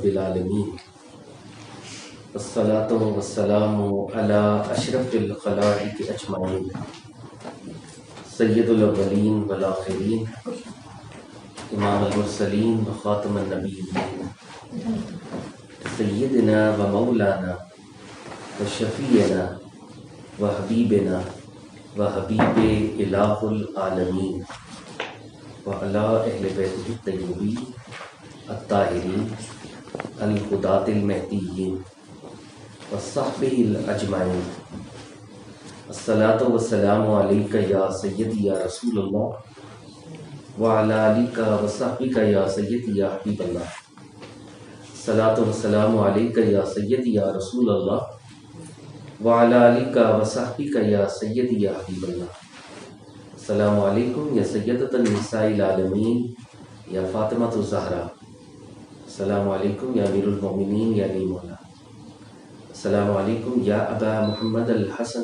العالمین والصلاة والسلام علی اشرف الخلائق اجمعین سید الاولین والآخرین امام المرسلین وخاتم النبیین سیدنا و مولانا و شفیعنا و حبیبنا و حبیب الہ العالمین وعلی اہل بیتہ الطیبین الطاہرین الہداۃ المہدیین وصحبہ الاجمعین الصلاۃ والسلام علیک یا سیدی یا رسول اللہ وعلی آلک وصحبک یا سیدی یا حبیب اللہ الصلاۃ والسلام علیک یا سیدی یا رسول اللہ وعلی آلک وصحبک یا سیدی یا حبیب اللہ السلام علیکم یا سیدۃ النساء العالمین یا فاطمہ الزہرا، السلام علیکم یا امیر المومنین یا علی مولا، السلام علیکم یا ابا محمد الحسن،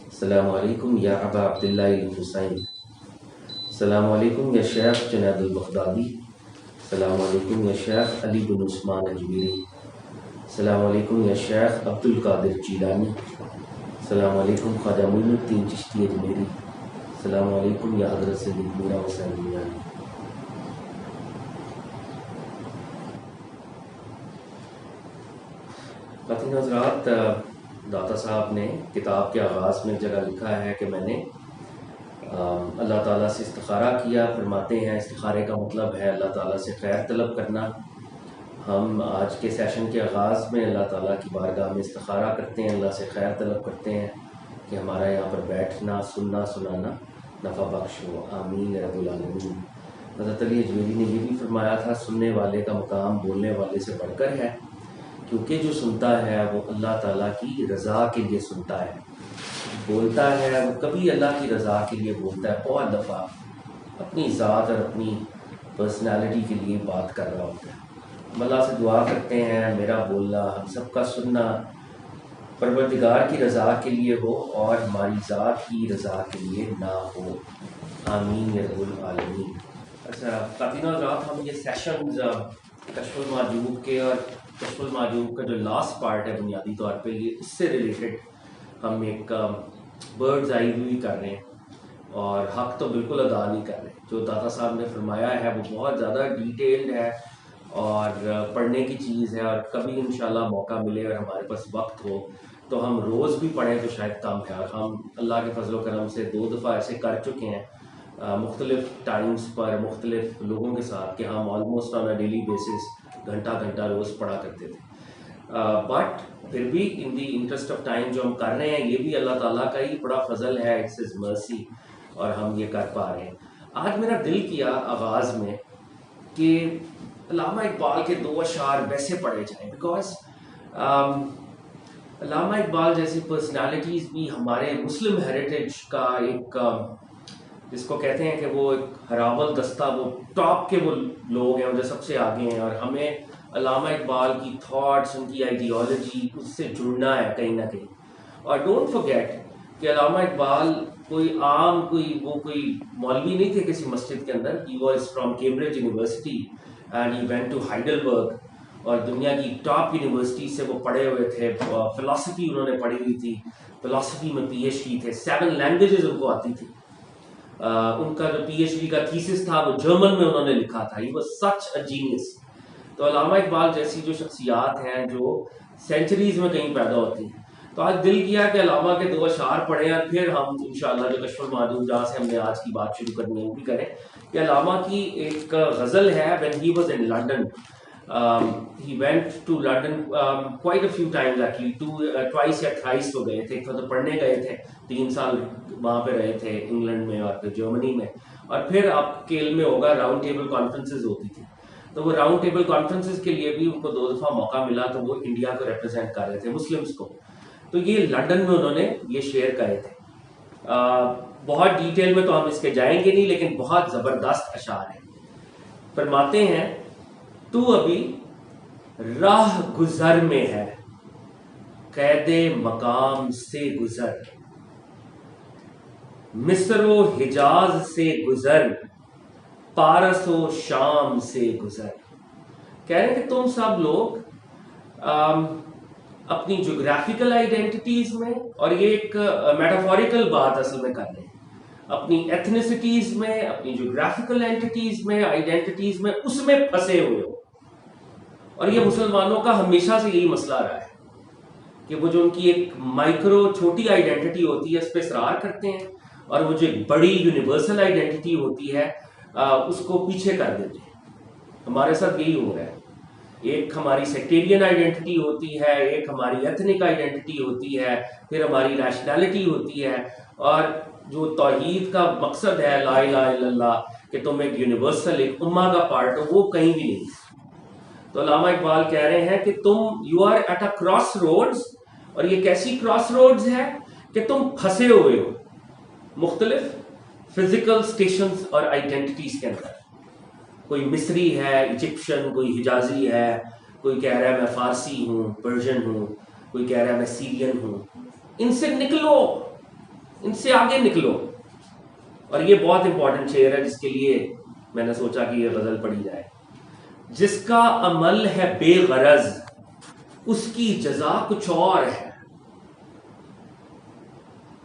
السلام علیکم یا ابا عبداللہ الحسین، السلام علیکم یا شیخ جنید البغدادی، السلام علیکم یا شیخ علی بن عثمان اجمیری، السلام علیکم یا شیخ عبد القادر جیلانی، السلام علیکم خواجہ معین الدین چشتی اجمیری، السلام علیکم یا حضرت سید میرا حسین میانی۔ خواتین حضرات، داتا صاحب نے کتاب کے آغاز میں ایک جگہ لکھا ہے کہ میں نے اللہ تعالیٰ سے استخارہ کیا۔ فرماتے ہیں استخارے کا مطلب ہے اللہ تعالیٰ سے خیر طلب کرنا۔ ہم آج کے سیشن کے آغاز میں اللہ تعالیٰ کی بارگاہ میں استخارہ کرتے ہیں، اللہ سے خیر طلب کرتے ہیں کہ ہمارا یہاں پر بیٹھنا، سننا، سنانا نفع بخش ہو، آمین رب العالمین۔ حضرت علی اجمیری نے یہ بھی فرمایا تھا، سننے والے کا مقام بولنے والے سے بڑھ کر ہے، کیونکہ جو سنتا ہے وہ اللہ تعالیٰ کی رضا کے لیے سنتا ہے، بولتا ہے وہ کبھی اللہ کی رضا کے لیے بولتا ہے، بہت دفعہ اپنی ذات اور اپنی پرسنالٹی کے لیے بات کر رہا ہوتا ہے۔ ہم اللہ سے دعا کرتے ہیں میرا بولنا، ہم سب کا سننا پروردگار کی رضا کے لیے ہو اور ہماری ذات کی رضا کے لیے نہ ہو، آمین یا رب العالمین۔ اچھا خواتین حضرات، ہم یہ سیشنز کشف المحجوب کے اور کشف المحجوب کا جو لاسٹ پارٹ ہے بنیادی طور پہ یہ اس سے ریلیٹڈ ہم ایک برڈز آئی ویو کر رہے ہیں، اور حق تو بالکل ادا نہیں کر رہے۔ جو داتا صاحب نے فرمایا ہے وہ بہت زیادہ ڈیٹیلڈ ہے اور پڑھنے کی چیز ہے، اور کبھی انشاءاللہ موقع ملے اور ہمارے پاس وقت ہو تو ہم روز بھی پڑھیں تو شاید کم ہے، اور ہم اللہ کے فضل و کرم سے 2 دفعہ ایسے کر چکے ہیں مختلف ٹائمز پر مختلف لوگوں کے ساتھ کہ ہم almost on a daily basis گھنٹہ روز پڑھا کرتے تھے، بٹ پھر بھی ان دی انٹرسٹ آف ٹائم جو ہم کر رہے ہیں یہ بھی اللہ تعالیٰ کا ہی بڑا فضل ہے، اٹس ہز مرسی، اور ہم یہ کر پا رہے ہیں۔ آج میرا دل کیا آغاز میں کہ علامہ اقبال کے 2 اشعار ویسے پڑھے جائیں، بیکاز علامہ اقبال جیسی پرسنالٹیز بھی ہمارے مسلم ہیریٹیج کا ایک جس کو کہتے ہیں کہ وہ ایک ہراول دستہ، وہ ٹاپ کے وہ لوگ ہیں، وہ جو سب سے آگے ہیں، اور ہمیں علامہ اقبال کی تھاٹس، ان کی آئیڈیالوجی، اس سے جڑنا ہے کہیں نہ کہیں۔ اور ڈونٹ فرگیٹ کہ علامہ اقبال کوئی عام کوئی مولوی نہیں تھے کسی مسجد کے اندر، he was from Cambridge University and he went to Heidelberg, اور دنیا کی ٹاپ یونیورسٹی سے وہ پڑھے ہوئے تھے، فلاسفی انہوں نے پڑھی ہوئی تھی، فلاسفی میں پی ایچ ڈی تھے، 7 لینگویجز ان کو آتی تھی۔ ان کا جو پی ایچ ڈی کا تھیسس تھا وہ جرمن میں انہوں نے لکھا تھا، he was such a genius. تو علامہ اقبال جیسی جو شخصیات ہیں جو سینچریز میں کہیں پیدا ہوتی ہیں، تو آج دل کیا کہ علامہ کے 2 اشعار پڑھیں، اور پھر ہم انشاءاللہ جو کشف المحجوب جہاں سے ہم نے آج کی بات شروع کرنی ہے وہ بھی کریں۔ کہ علامہ کی ایک غزل ہے when he was in London, he went to London quite a few times actually, twice یا thrice وہ گئے تھے، تو پڑھنے گئے تھے، 3 سال وہاں پہ رہے تھے انگلینڈ میں اور پھر جرمنی میں، اور پھر آپ کے علم میں ہوگا راؤنڈ ٹیبل کانفرنسز ہوتی تھی، تو وہ راؤنڈ ٹیبل کانفرنسز کے لیے بھی ان کو 2 دفعہ موقع ملا، تو وہ انڈیا کو ریپرزینٹ کر رہے تھے، مسلمس کو، تو یہ لنڈن میں انہوں نے یہ شیئر کرے تھے۔ بہت ڈیٹیل میں تو ہم اس کے جائیں گے نہیں، لیکن بہت زبردست اشعار ہیں۔ فرماتے ہیں تو ابھی راہ گزر میں ہے، قید مقام سے گزر، مصر و حجاز سے گزر، پارس و شام سے گزر، کہہ رہے ہیں کہ تم سب لوگ اپنی جغرافیکل آئیڈینٹیٹیز میں، اور یہ ایک میٹافوریکل بات اصل میں کر رہے ہیں، اپنی ایتھنیسٹیز میں، اپنی جغرافیکل اینٹیٹیز میں، آئیڈینٹیٹیز میں، اس میں پھنسے ہوئے ہو. اور یہ مسلمانوں کا ہمیشہ سے یہی مسئلہ رہا ہے کہ وہ جو ان کی ایک مائکرو چھوٹی آئیڈینٹی ہوتی ہے اس پہ اصرار کرتے ہیں، اور وہ جو ایک بڑی یونیورسل آئیڈینٹی ہوتی ہے اس کو پیچھے کر دیتے ہیں. ہمارے ساتھ یہی ہو رہا ہے. ایک ہماری سیکٹیرین آئیڈینٹی ہوتی ہے، ایک ہماری ایتھنک آئیڈینٹی ہوتی ہے، پھر ہماری نیشنلٹی ہوتی ہے، اور جو توحید کا مقصد ہے لا الہ الا اللہ کہ تم ایک یونیورسل ایک امہ کا پارٹ ہو، وہ کہیں بھی نہیں. تو علامہ اقبال کہہ رہے ہیں کہ تم you are at a crossroads, اور یہ کیسی کراس روڈز ہے کہ تم پھنسے ہوئے ہو مختلف فزیکل سٹیشنز اور آئیڈینٹیز کے اندر. کوئی مصری ہے، ایجپشن، کوئی حجازی ہے، کوئی کہہ رہا ہے میں فارسی ہوں، پرشین ہوں، کوئی کہہ رہا ہے میں سیرین ہوں. ان سے نکلو، ان سے آگے نکلو. اور یہ بہت امپورٹنٹ شعر ہے جس کے لیے میں نے سوچا کہ یہ غزل پڑھی جائے. جس کا عمل ہے بے غرض اس کی جزا کچھ اور ہے،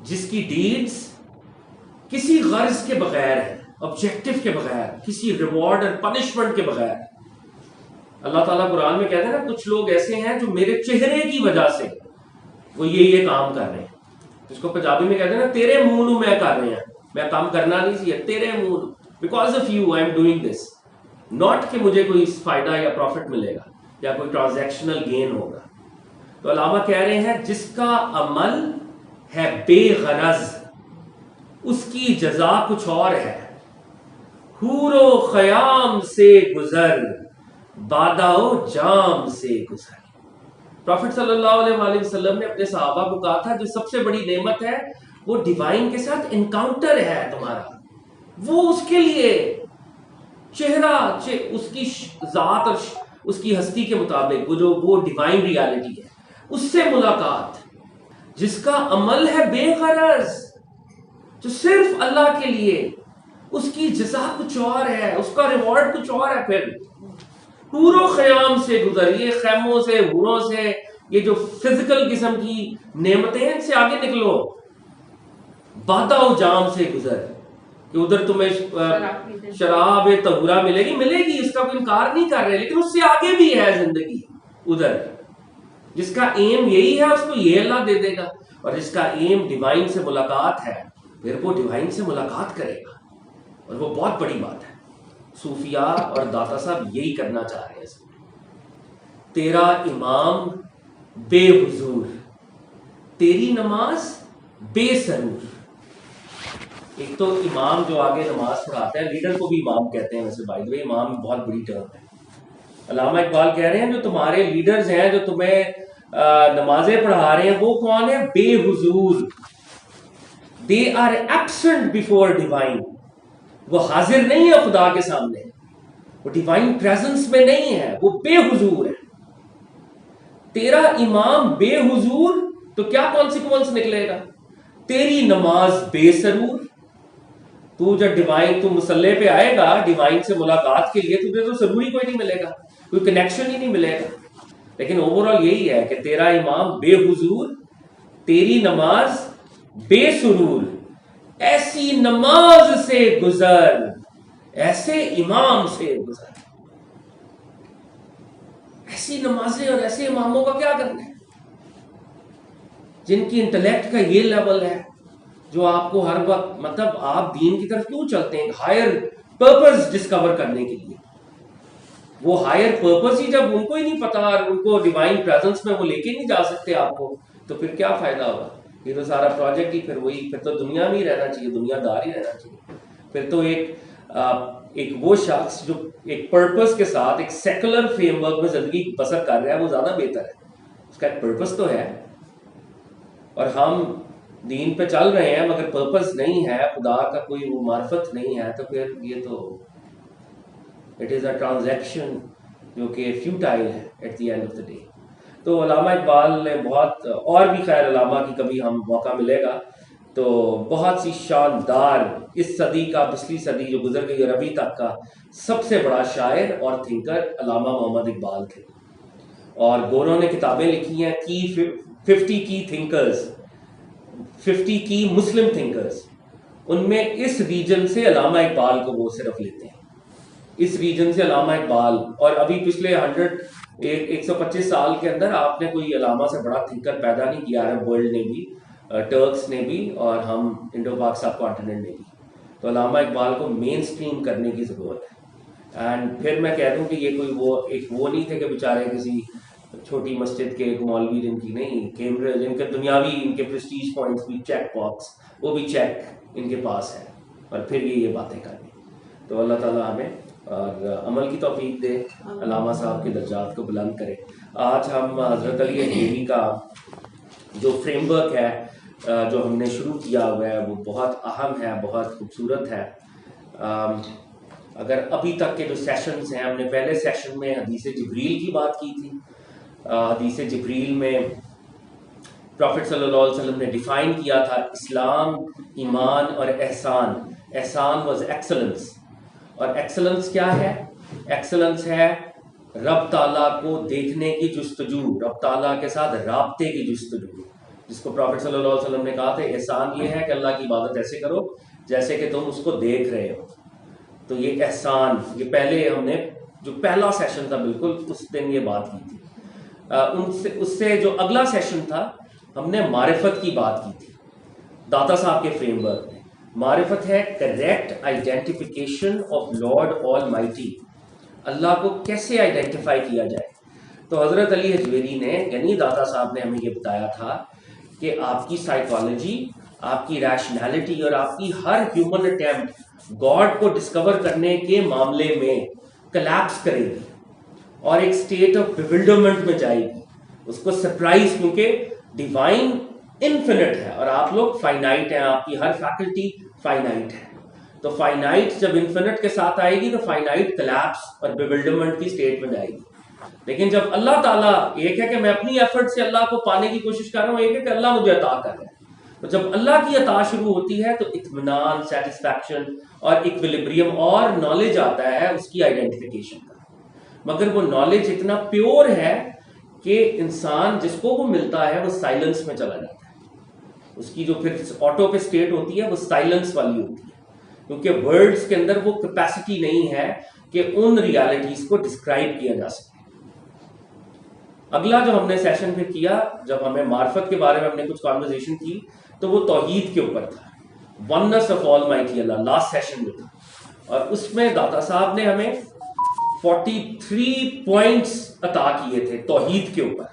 جس کی ڈیڈز کسی غرض کے بغیر ہے، آبجیکٹو کے بغیر، کسی ریوارڈ اور پنشمنٹ کے بغیر. اللہ تعالیٰ قرآن میں کہتے ہیں نا کچھ لوگ ایسے ہیں جو میرے چہرے کی وجہ سے وہ یہ کام کر رہے ہیں، جس کو پنجابی میں کہتے ہیں نا تیرے منہ نو میں کر رہے ہیں، میں کام کرنا نہیں چاہیے، تیرے منہ، because of you I am doing this, not کہ مجھے کوئی فائدہ یا پروفٹ ملے گا یا کوئی ٹرانزیکشنل گین ہوگا. تو علامہ کہہ رہے ہیں جس کا عمل ہے بے غرض اس کی جزا کچھ اور ہے. حور و خیام سے گزر بادہ و جام سے گزر. پروفٹ صلی اللہ علیہ وآلہ وسلم نے اپنے صحابہ کو کہا تھا جو سب سے بڑی نعمت ہے وہ ڈیوائن کے ساتھ انکاؤنٹر ہے تمہارا، وہ اس کے لیے چہرہ اس کی ذات اور اس کی ہستی کے مطابق وہ ڈیوائن ریالٹی ہے، اس سے ملاقات. جس کا عمل ہے بے غرض، جو صرف اللہ کے لیے، اس کی جزا کچھ اور ہے، اس کا ریوارڈ کچھ اور ہے. پھر حور و خیام سے گزر، یہ خیموں سے، حوروں سے، یہ جو فزیکل قسم کی نعمتیں ہیں ان سے آگے نکلو. بادہ و جام سے گزر کہ ادھر تمہیں شراب طہورہ ملے گی، اس کا کوئی انکار نہیں کر رہے، لیکن اس سے آگے بھی ہے زندگی ادھر. جس کا ایم یہی ہے اس کو یہ اللہ دے دے گا، اور جس کا ایم ڈیوائن سے ملاقات ہے پھر وہ ڈیوائن سے ملاقات کرے گا، اور وہ بہت بڑی بات ہے. صوفیاء اور داتا صاحب یہی کرنا چاہ رہے ہیں. تیرا امام بے حضور، تیری نماز بے سرور. ایک تو امام جو آگے نماز پڑھاتا ہے، لیڈر کو بھی امام کہتے ہیں ویسے، بائی دی وے امام بہت بڑی ٹرم ہے. علامہ اقبال کہہ رہے ہیں جو تمہارے لیڈرز ہیں جو تمہیں نمازیں پڑھا رہے ہیں وہ کون ہے؟ بے حضور. they are absent before divine. وہ حاضر نہیں ہے خدا کے سامنے، وہ ڈیوائن پریزنس میں نہیں ہے، وہ بے حضور ہے. تیرا امام بے حضور تو کیا کانسیکوینس نکلے گا؟ تیری نماز بے سرور. تو جب ڈیوائن تو مصلے پہ آئے گا ڈیوائن سے ملاقات کے لیے، تجھے تو سرور ہی کوئی نہیں ملے گا، کوئی کنیکشن ہی نہیں ملے گا. لیکن اوور آل یہی ہے کہ تیرا امام بے حضور، تیری نماز بے سرور. ایسی نماز سے گزر، ایسے امام سے گزر. ایسی نمازیں اور ایسے اماموں کا کیا کرنا ہے جن کی انٹلیکٹ کا یہ لیول ہے، جو آپ کو ہر وقت مطلب آپ دین کی طرف کیوں چلتے ہیں؟ ہائر پرپز ڈسکور کرنے کے لیے. وہ ہائر پرپز ہی جب ان کو ہی نہیں پتا اور ان کو ڈیوائن پریزنس میں وہ لے کے نہیں جا سکتے آپ کو، تو پھر کیا فائدہ ہوگا؟ یہ تو سارا پروجیکٹ ہی پھر تو دنیا میں ہی رہنا چاہیے، دنیا دار ہی رہنا چاہیے. پھر تو ایک وہ شخص جو ایک پرپز کے ساتھ ایک سیکولر فریم ورک میں زندگی بسر کر رہا ہے وہ زیادہ بہتر ہے. اس کا ایک پرپز تو ہے، اور ہم دین پہ چل رہے ہیں مگر پرپز نہیں ہے، خدا کا کوئی وہ معرفت نہیں ہے، تو پھر یہ تو اٹ از اے ٹرانزیکشن جو کہ فیوٹائل ہے at the end of the day. تو علامہ اقبال نے بہت، اور بھی خیر علامہ کی کبھی ہم موقع ملے گا تو بہت سی شاندار اس صدی کا، پچھلی صدی جو گزر گئی اور ابھی تک کا سب سے بڑا شاعر اور تھنکر علامہ محمد اقبال تھے، اور گوروں نے کتابیں لکھی ہیں کی 50 کی تھنکرز، 50 کی مسلم تھنکرز، ان میں اس ریجن سے علامہ اقبال کو وہ صرف لیتے ہیں، اس ریجن سے علامہ اقبال. اور ابھی پچھلے 125 سال کے اندر آپ نے کوئی علامہ سے بڑا تھنکر پیدا نہیں کیا عرب ورلڈ نے بھی، ٹرکس نے بھی، اور ہم انڈو پاک سب کانٹیننٹ نے بھی. تو علامہ اقبال کو مین اسٹریم کرنے کی ضرورت ہے. اینڈ پھر میں کہہ دوں کہ یہ کوئی وہ نہیں تھے کہ بیچارے کسی چھوٹی مسجد کے ایک مولوی جن کی نہیں، کیمبرج ان کے دنیاوی ان کے پریسٹیج پوائنٹس بھی چیک باکس وہ بھی چیک ان کے پاس ہے، اور پھر یہ باتیں کرنی. تو اللہ تعالیٰ ہمیں اور عمل کی توفیق دے، علامہ صاحب کے درجات کو بلند کرے. آج ہم حضرت علی حجویری کا جو فریم ورک ہے جو ہم نے شروع کیا ہوا ہے وہ بہت اہم ہے، بہت خوبصورت ہے. اگر ابھی تک کے جو سیشنز ہیں، ہم نے پہلے سیشن میں حدیث جبریل کی بات کی تھی. حدیث جبریل میں پروفٹ صلی اللہ علیہ وسلم نے ڈیفائن کیا تھا اسلام، ایمان اور احسان. احسان واز ایکسلنس، اور ایکسلنس کیا ہے؟ ایکسلنس ہے رب تعالیٰ کو دیکھنے کی جستجو، رب تعالیٰ کے ساتھ رابطے کی جستجو، جس کو پروفٹ صلی اللہ علیہ وسلم نے کہا تھا احسان یہ ہے کہ اللہ کی عبادت ایسے کرو جیسے کہ تم اس کو دیکھ رہے ہو. تو یہ احسان، یہ پہلے ہم نے جو پہلا سیشن تھا بالکل اس دن یہ بات کی تھی. اس سے جو اگلا سیشن تھا ہم نے معرفت کی بات کی تھی داتا صاحب کے فریم ورک میں. معرفت ہے correct identification of Lord Almighty, اللہ کو کیسے آئیڈینٹیفائی کیا جائے. تو حضرت علی حجویری نے یعنی داتا صاحب نے ہمیں یہ بتایا تھا کہ آپ کی سائیکالوجی، آپ کی ریشنالٹی اور آپ کی ہر ہیومن اٹیمپٹ گاڈ کو ڈسکور کرنے کے معاملے میں کلیپس کرے گی اور ایک اسٹیٹ آف بیولڈرمنٹ میں جائے گی. اس کو سرپرائز، کیونکہ ڈیوائن انفینٹ ہے اور آپ لوگ فائنائٹ ہیں، آپ کی ہر فیکلٹی فائنائٹ ہے. تو فائنائٹ جب انفینٹ کے ساتھ آئے گی تو فائنائٹ کلیپس اور بیولڈرمنٹ کی اسٹیٹ میں جائے گی. لیکن جب اللہ تعالیٰ، ایک ہے کہ میں اپنی ایفرٹ سے اللہ کو پانے کی کوشش کر رہا ہوں، ایک ہے کہ اللہ مجھے عطا کر رہا ہے. تو جب اللہ کی عطا شروع ہوتی ہے تو اطمینان، سیٹسفیکشن اور ایکویلیبریم اور نالج آتا ہے اس کی آئیڈینٹیفیکیشن کا. مگر وہ نالج اتنا پیور ہے کہ انسان جس کو وہ ملتا ہے وہ سائلنس میں چلا جاتا ہے. اس کی جو پھر آٹو پہ اسٹیٹ ہوتی ہے وہ سائلنس والی ہوتی ہے، کیونکہ ورڈز کے اندر وہ کیپیسٹی نہیں ہے کہ ان ریالٹیز کو ڈسکرائب کیا جا سکے. اگلا جو ہم نے سیشن پھر کیا، جب ہمیں معرفت کے بارے میں ہم نے کچھ کانورزیشن کی تو وہ توحید کے اوپر تھا، oneness of all mighty Allah, last session میں تھا. اور اس میں داتا صاحب نے ہمیں 43 پوائنٹس عطا کیے تھے توحید کے اوپر،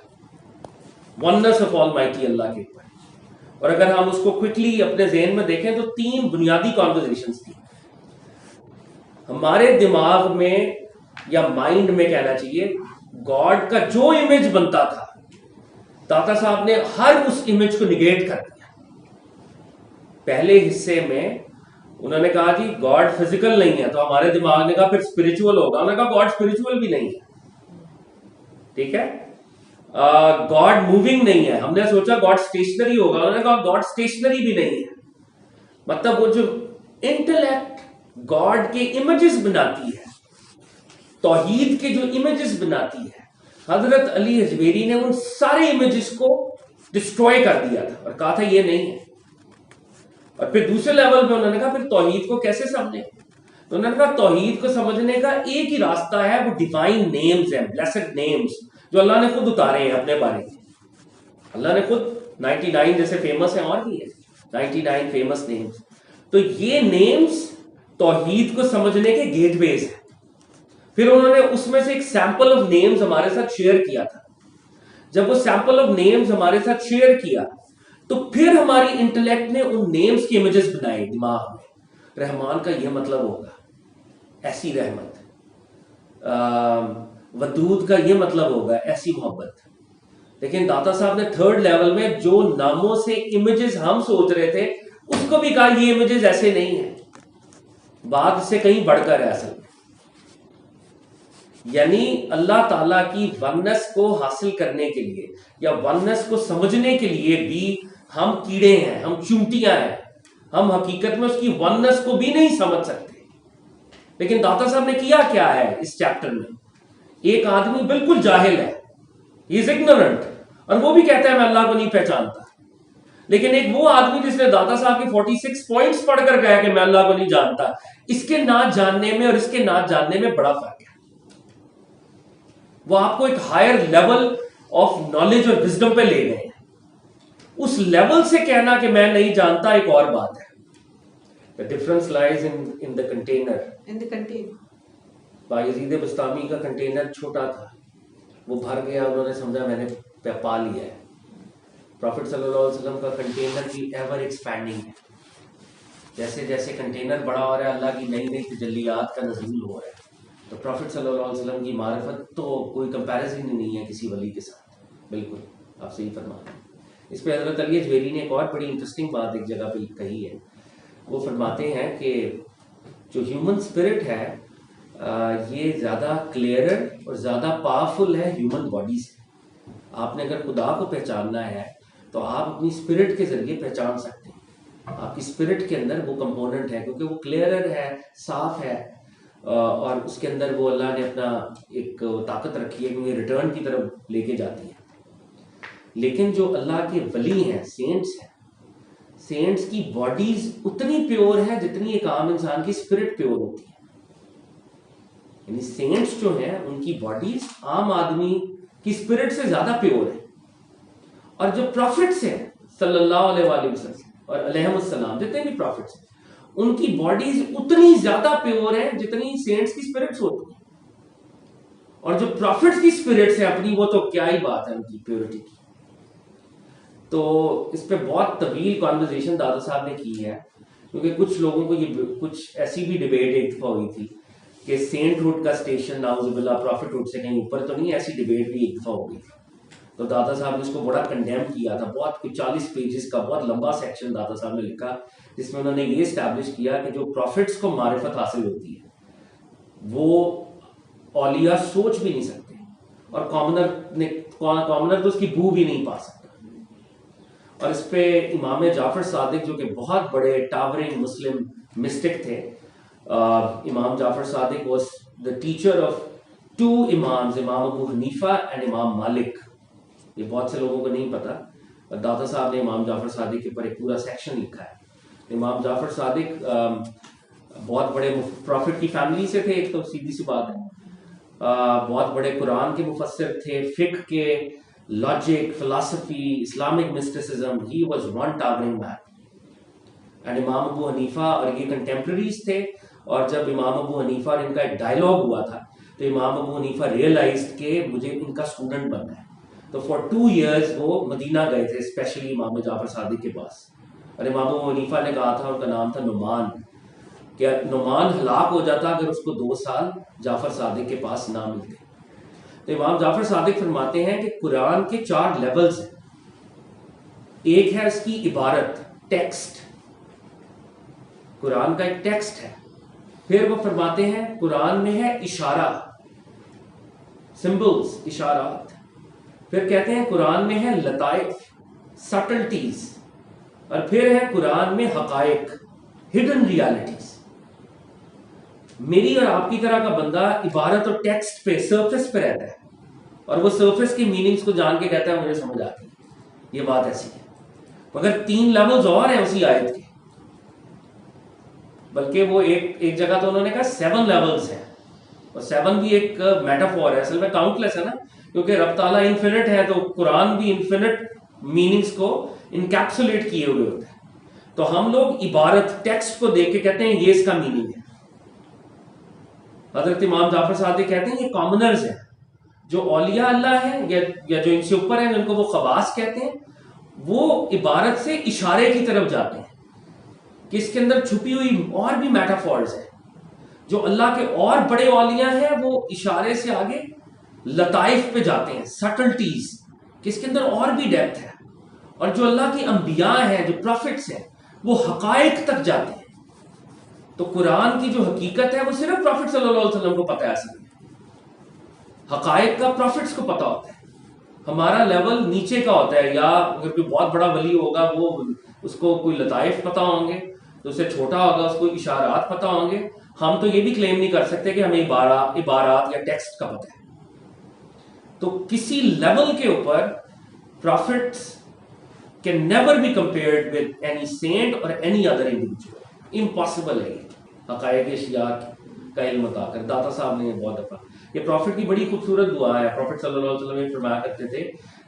وننس آف آل مائٹی اللہ کے اوپر. اور اگر ہم اس کو کوئکلی اپنے ذہن میں دیکھیں تو 3 بنیادی کانورزیشنز تھی. ہمارے دماغ میں یا مائنڈ میں کہنا چاہیے، گاڈ کا جو امیج بنتا تھا داتا صاحب نے ہر اس امیج کو نگیٹ کر دیا. پہلے حصے میں انہوں نے کہا جی گاڈ فزیکل نہیں ہے، تو ہمارے دماغ نے کہا پھر اسپرچول ہوگا. انہوں نے کہا گاڈ اسپرچول بھی نہیں ہے، ٹھیک ہے. گاڈ موونگ نہیں ہے، ہم نے سوچا گاڈ اسٹیشنری ہوگا. انہوں نے کہا گاڈ اسٹیشنری بھی نہیں ہے. مطلب وہ جو انٹلیکٹ گاڈ کے امیجز بناتی ہے، توحید کے جو امیجز بناتی ہے، حضرت علی حجویری نے ان سارے امیجز کو ڈسٹروائے کر دیا تھا اور کہا تھا یہ نہیں ہے. اور پھر دوسرے لیول پہ انہوں نے کہا پھر توحید کو کیسے سمجھیں؟ تو انہوں نے کہا توحید کو سمجھنے کا ایک ہی راستہ ہے، وہ ڈیوائن نیمز ہیں، بلیسڈ نیمز جو اللہ نے خود اتارے ہیں اپنے بارے میں. اللہ نے خود 99 جیسے فیمس ہیں اور بھی ہیں 99 فیمس نیمز. تو یہ نیمز توحید کو سمجھنے کے گیٹ ویز ہیں. پھر انہوں نے اس میں سے ایک سیمپل آف نیمز ہمارے ساتھ شیئر کیا تھا. جب وہ سیمپل آف نیمز ہمارے ساتھ شیئر کیا تو پھر ہماری انٹلیکٹ نے ان نیمز کے امیجز بنائے دماغ میں. رحمان کا یہ مطلب ہوگا، ایسی رحمت. ودود کا یہ مطلب ہوگا، ایسی محبت. لیکن داتا صاحب نے تھرڈ لیول میں جو ناموں سے امیجز ہم سوچ رہے تھے اس کو بھی کہا یہ امیجز ایسے نہیں ہیں، بات سے کہیں بڑھ کر ہے اصل میں. یعنی اللہ تعالیٰ کی وننس کو حاصل کرنے کے لیے یا وننس کو سمجھنے کے لیے بھی ہم کیڑے ہیں، ہم چونٹیاں ہیں، ہم حقیقت میں اس کی وننس کو بھی نہیں سمجھ سکتے. لیکن داتا صاحب نے کیا کیا ہے اس چیپٹر میں؟ ایک آدمی بالکل جاہل ہے، ہی از اگنورنٹ، اور وہ بھی کہتا ہے میں اللہ کو نہیں پہچانتا. لیکن ایک وہ آدمی جس نے داتا صاحب کے 46 پوائنٹس پڑھ کر کہا کہ میں اللہ کو نہیں جانتا، اس کے نہ جاننے میں اور اس کے نہ جاننے میں بڑا فرق ہے. وہ آپ کو ایک ہائر لیول آف نالج اور وزڈم پہ لے گئے ہیں. اس لیول سے کہنا کہ میں نہیں جانتا ایک اور بات ہے. The difference lies in the container. In the container. Bayazid Bastami کا کنٹینر چھوٹا تھا، وہ بھر گیا، انہوں نے سمجھا میں نے پا لیا ہے. پروفٹ صلی اللہ علیہ وسلم کا کنٹینر بھی ایور ایکسپینڈنگ ہے. جیسے جیسے کنٹینر بڑا ہو رہا ہے، اللہ کی نئی نئی تجلیات کا نزول ہو رہا ہے. تو پروفٹ صلی اللہ علیہ وسلم کی معرفت تو کوئی کمپیریزن ہی نہیں ہے کسی ولی کے ساتھ. بالکل آپ صحیح فرما رہے ہیں. اس پہ حضرت علی اجویری نے ایک اور بڑی انٹرسٹنگ بات ایک جگہ پہ کہی ہے. وہ فرماتے ہیں کہ جو ہیومن اسپرٹ ہے یہ زیادہ کلیئرر اور زیادہ پاورفل ہے ہیومن باڈی سے. آپ نے اگر خدا کو پہچاننا ہے تو آپ اپنی اسپرٹ کے ذریعے پہچان سکتے ہیں. آپ کی اسپرٹ کے اندر وہ کمپوننٹ ہے کیونکہ وہ کلیئرر ہے، صاف ہے، اور اس کے اندر وہ اللہ نے اپنا ایک طاقت رکھی ہے کیونکہ ریٹرن کی طرف لے کے جاتی ہے. لیکن جو اللہ کے ولی ہیں، سینٹس ہیں، سینٹس کی باڈیز اتنی پیور ہے جتنی ایک عام انسان کی اسپرٹ پیور ہوتی ہے. یعنی سینٹس جو ہیں ان کی باڈیز عام آدمی کی اسپرٹ سے زیادہ پیور ہے. اور جو پروفٹس ہیں صلی اللہ علیہ وآلہ وسلم اور علیہ السلام، جتنے بھی پروفٹس ہیں، ان کی باڈیز اتنی زیادہ پیور ہیں جتنی سینٹس کی اسپرٹس ہوتی ہیں. اور جو پروفٹس کی اسپرٹس ہیں اپنی، وہ تو کیا ہی بات ہے ان کی پیورٹی کی. تو اس پہ بہت طویل کانورزیشن دادا صاحب نے کی ہے، کیونکہ کچھ لوگوں کو یہ کچھ ایسی بھی ڈیبیٹ ایک دفعہ ہوئی تھی کہ سینٹ ہوڈ کا اسٹیشن ناؤز باللہ پروفٹ ہوڈ سے کہیں اوپر تو نہیں. ایسی ڈیبیٹ بھی ایک دفعہ ہو گئی تھی. تو دادا صاحب نے اس کو بڑا کنڈیم کیا تھا. بہت کچھ 40 پیجز کا بہت لمبا سیکشن دادا صاحب نے لکھا جس میں انہوں نے یہ اسٹیبلش کیا کہ جو پروفٹس کو معرفت حاصل ہوتی ہے وہ اولیاء سوچ بھی نہیں سکتے، اور کامنر تو اس کی بو بھی نہیں پا سکتا. اور اس پہ امام جعفر صادق جو کہ بہت بڑے ٹاورنگ مسلم مسٹک تھے، Imam Jafar Sadiq was the teacher of 2 imams, Imam Abu Hanifa and امام مالک. یہ بہت سے لوگوں کو نہیں پتا، اور دادا صاحب نے امام جعفر صادق کے اوپر ایک پورا سیکشن لکھا ہے. امام جعفر صادق بہت بڑے پروفٹ کی فیملی سے تھے، ایک تو سیدھی سی بات ہے. بہت بڑے قرآن کے مفسر تھے، فقہ کے، logic, philosophy, Islamic mysticism. He was one towering man. And Imam ابو حنیفہ اور یہ کنٹمپرریز تھے. اور جب امام ابو حنیفہ اور ان کا ایک ڈائلاگ ہوا تھا تو امام ابو حنیفہ ریئلائزڈ کہ مجھے ان کا اسٹوڈنٹ بننا ہے. تو فار 2 ایئرز وہ مدینہ گئے تھے، اسپیشلی امام جعفر صادق کے پاس. اور امام ابو حنیفہ نے کہا تھا، ان کا نام تھا نعمان، کہ نعمان ہلاک ہو جاتا اگر اس کو 2 سال جعفر صادق کے پاس نہ ملتے. تو امام جعفر صادق فرماتے ہیں کہ قرآن کے 4 لیولز ہیں. ایک ہے اس کی عبارت، ٹیکسٹ، قرآن کا ایک ٹیکسٹ ہے. پھر وہ فرماتے ہیں قرآن میں ہے اشارہ، سمبلز، اشارات. پھر کہتے ہیں قرآن میں ہے لطائف، سٹلٹیز. اور پھر ہے قرآن میں حقائق، ہڈن ریالٹیز. میری اور آپ کی طرح کا بندہ عبارت اور ٹیکسٹ پہ، سرفس پہ رہتا ہے، اور وہ سرفس کی میننگز کو جان کے کہتا ہے مجھے سمجھ آتی ہے، یہ بات ایسی ہے. مگر 3 لیولز اور ہیں اسی آیت کے، بلکہ وہ ایک جگہ تو انہوں نے کہا 7 لیولز ہیں، اور 7 بھی ایک میٹافور ہے، اصل میں کاؤنٹ لیس ہے نا، کیونکہ رب تعالیٰ انفینٹ ہے تو قرآن بھی انفینٹ میننگز کو انکیپسولیٹ کیے ہوئے ہوتے ہیں. تو ہم لوگ عبارت، ٹیکسٹ کو دیکھ کے کہتے ہیں یہ اس کا میننگ ہے. حضرت امام جعفر صادق کہتے ہیں یہ کامنرز ہیں، جو اولیاء اللہ ہیں یا جو ان سے اوپر ہیں، جن کو وہ خواص کہتے ہیں، وہ عبارت سے اشارے کی طرف جاتے ہیں کہ اس کے اندر چھپی ہوئی اور بھی میٹافورز ہیں. جو اللہ کے اور بڑے اولیاء ہیں وہ اشارے سے آگے لطائف پہ جاتے ہیں، سٹلٹیز، کہ اس کے اندر اور بھی ڈیپتھ ہے. اور جو اللہ کے انبیاء ہیں، جو پروفٹس ہیں، وہ حقائق تک جاتے ہیں. تو قرآن کی جو حقیقت ہے وہ صرف پروفٹ صلی اللہ علیہ وسلم کو پتہ ہے. اصل میں حقائق کا پروفٹس کو پتہ ہوتا ہے، ہمارا لیول نیچے کا ہوتا ہے، یا اگر کوئی بہت بڑا ولی ہوگا وہ اس کو کوئی لطائف پتہ ہوں گے، تو اس سے چھوٹا ہوگا اس کو اشارات پتہ ہوں گے. ہم تو یہ بھی کلیم نہیں کر سکتے کہ ہمیں عبارات یا ٹیکسٹ کا پتہ ہے. تو کسی لیول کے اوپر prophets can never be compared with any saint or any other individual. Impossible ہے یہ حقائق اشیاء کا علم عطا کر. داتا صاحب نے بہت دفعہ یہ پروفٹ کی بڑی خوبصورت دعا ہے. پروفٹ صلی اللہ علیہ وسلم یہ فرمایا کرتے تھے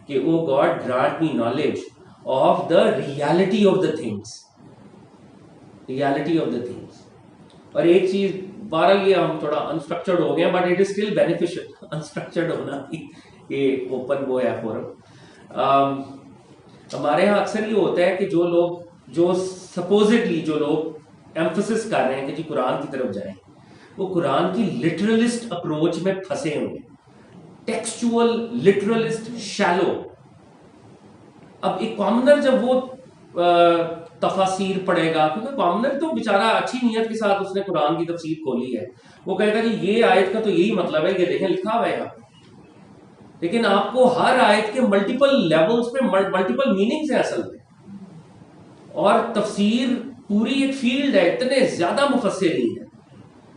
کہ O God grant me knowledge of the reality of the things, reality of the things. اور ایک چیز بہرحال یہ ہم تھوڑا انسٹرکچرڈ ہو گئے but it is still beneficial unstructured ہونا. یہ اوپن وہ ہے فورم. ہمارے یہاں اکثر یہ ہوتا ہے کہ جو لوگ جو سپوزٹلی جو لوگ ایمفسس کر رہے ہیں کہ جی قرآن کی طرف جائیں، وہ قرآن کی لٹرلسٹ اپروچ میں پھنسے ہوئے، ٹیکسچول لٹرلسٹ شیلو. اب ایک کامنر جب وہ تفاسیر پڑھے گا، کیونکہ کامنر تو بیچارہ اچھی نیت کے ساتھ اس نے قرآن کی تفسیر کھولی ہے، وہ کہے گا جی یہ آیت کا تو یہی مطلب ہے، یہ دیکھیں لکھا ہوا ہے یہاں. لیکن آپ کو ہر آیت کے ملٹیپل لیولز پہ ملٹیپل میننگز ہیں اصل میں. اور تفسیر پوری ایک فیلڈ ہے، اتنے زیادہ مفسرین ہیں.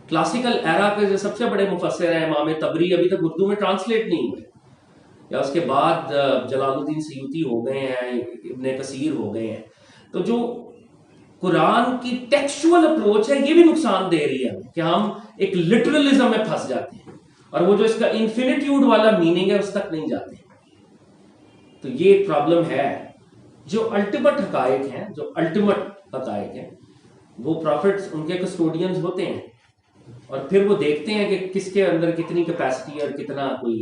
کلاسیکل ایرا کے جو سب سے بڑے مفسر ہیں امام طبری، ابھی تک اردو میں ٹرانسلیٹ نہیں ہوئے، یا اس کے بعد جلال الدین سیوطی ہو گئے ہیں، ابن کثیر ہو گئے ہیں. تو جو قرآن کی ٹیکسچول اپروچ ہے یہ بھی نقصان دے رہی ہے کہ ہم ایک لٹرلزم میں پھنس جاتے ہیں، اور وہ جو اس کا انفینیٹیوڈ والا میننگ ہے اس تک نہیں جاتے. تو یہ ایک پرابلم ہے. جو الٹیمیٹ حقائق ہیں، جو الٹیمیٹ حقائق ہیں، وہ پروفٹس ان کے کسٹوڈینز ہوتے ہیں، اور پھر وہ دیکھتے ہیں کہ کس کے اندر کتنی کیپیسٹی اور کتنا کوئی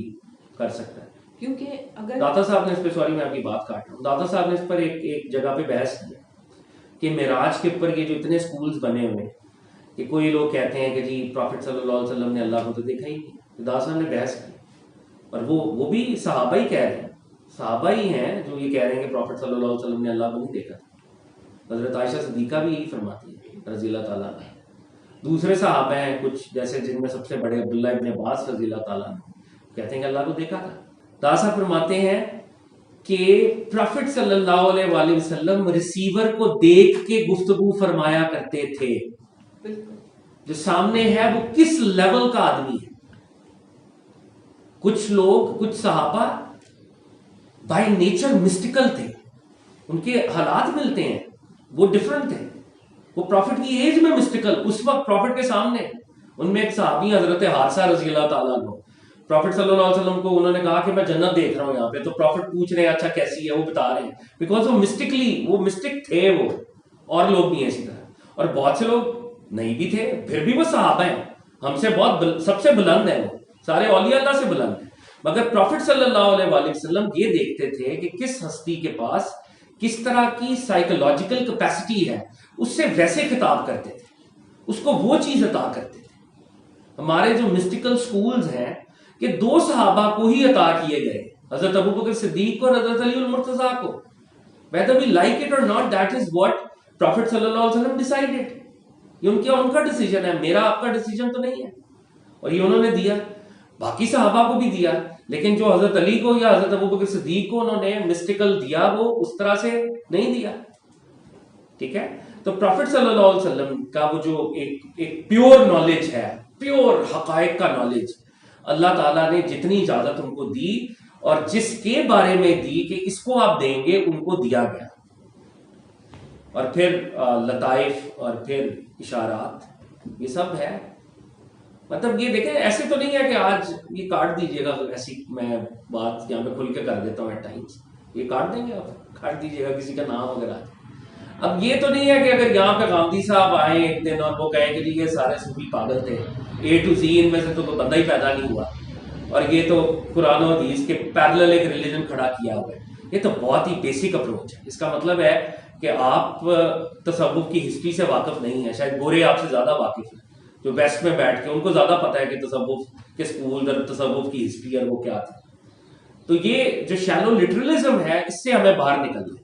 کر سکتا ہے. کیونکہ اگر داتا صاحب نے اس پہ، سوری میں آپ کی بات کاٹ رہا ہوں، داتا صاحب نے اس پر ایک جگہ پہ بحث کی کہ معراج کے اوپر یہ جو اتنے سکولز بنے ہوئے کہ کوئی لوگ کہتے ہیں کہ جی پروفٹ صلی اللہ علیہ وسلم نے اللہ کو تو دیکھا ہی نہیں. داتا صاحب نے بحث کی، اور وہ بھی صحابہ ہی کہہ رہے ہیں، صحابہ ہی ہیں جو یہ کہہ رہے ہیں کہ پروفٹ صلی اللہ علیہ وسلم نے اللہ کو نہیں دیکھا. حضرت عائشہ صدیقہ بھی یہی فرماتی ہے رضی اللہ تعالیٰ عنہ. دوسرے صحابہ ہیں کچھ جیسے جن میں سب سے بڑے عبداللہ ابن عباس رضی اللہ تعالیٰ عنہ، کہتے ہیں کہ اللہ کو دیکھا تھا. داتا صاحب فرماتے ہیں کہ پروفٹ صلی اللہ علیہ وآلہ وسلم ریسیور کو دیکھ کے گفتگو فرمایا کرتے تھے. جو سامنے ہے وہ کس لیول کا آدمی ہے. کچھ لوگ، کچھ صحابہ بائی نیچر مسٹیکل تھے، ان کے حالات ملتے ہیں، وہ ڈفرنٹ تھے. وہ پروفٹ کی ایج میں مسٹیکل، اس وقت پروفٹ کے سامنے. ان میں ایک صحابی حضرت حارثہ رضی اللہ تعالیٰ عنہ، پروفٹ صلی اللہ علیہ وسلم کو انہوں نے کہا کہ میں جنت دیکھ رہا ہوں یہاں پہ. تو پروفٹ پوچھ رہے ہیں اچھا کیسی ہے، وہ بتا رہے ہیں بیکاز وہ مسٹکلی، وہ مسٹک تھے وہ، اور لوگ بھی ہیں اسی طرح. اور بہت سے لوگ نہیں بھی تھے، پھر بھی وہ صحابہ ہیں، ہم سے بہت سب سے بلند ہیں، وہ سارے اولیاء اللہ سے بلند ہیں. مگر پروفٹ صلی اللہ علیہ وآلہ وسلم یہ دیکھتے تھے کہ کس ہستی کے پاس کس طرح کی سائیکولوجیکل کیپیسٹی ہے، اس سے ویسے خطاب کرتے تھے، اس کو وہ چیز عطا کرتے تھے. ہمارے جو مسٹیکل سکولز ہیں کہ دو صحابہ کو ہی عطا کیے گئے، حضرت ابوبکر صدیق کو اور حضرت علی المرتضیٰ کو. whether we like it or not, that is what Prophet صلی اللہ علیہ وسلم decided. یہ ان کا ڈیسیجن ہے، میرا آپ کا ڈیسیجن تو نہیں ہے. اور یہ انہوں نے دیا، باقی صحابہ کو بھی دیا، لیکن جو حضرت علی کو یا حضرت ابوبکر صدیق کو انہوں نے مسٹیکل دیا وہ اس طرح سے نہیں دیا. ٹھیک ہے. تو پروفٹ صلی اللہ علیہ وسلم کا وہ جو ایک پیور نالج ہے، پیور حقائق کا نالج، اللہ تعالیٰ نے جتنی اجازت ان کو دی اور جس کے بارے میں دی کہ اس کو آپ دیں گے، ان کو دیا گیا. اور پھر لطائف اور پھر اشارات، یہ سب ہے. مطلب یہ دیکھیں ایسے تو نہیں ہے کہ آج یہ کاٹ دیجیے گا، ایسی میں بات یہاں پہ کھل کے کر دیتا ہوں ایٹ ٹائمس، یہ کاٹ دیں گے آپ، کاٹ دیجیے گا کسی کا نام وغیرہ. اب یہ تو نہیں ہے کہ اگر یہاں پہ غامدی صاحب آئیں ایک دن اور وہ کہیں کہ جی یہ سارے صوفی پاگل تھے، اے ٹو زی ان میں سے تو کوئی بندہ ہی پیدا نہیں ہوا، اور یہ تو قرآن و حدیث کے پیرلل ایک ریلیجن کھڑا کیا ہوا ہے. یہ تو بہت ہی بیسک اپروچ ہے. اس کا مطلب ہے کہ آپ تصوف کی ہسٹری سے واقف نہیں ہیں. شاید گورے آپ سے زیادہ واقف ہیں، جو ویسٹ میں بیٹھ کے ان کو زیادہ پتہ ہے کہ تصوف کے اسکول اور تصوف کی ہسٹری اور وہ کیا تھی. تو یہ جو شیلو لٹرلزم ہے اس سے ہمیں باہر نکلنا ہے،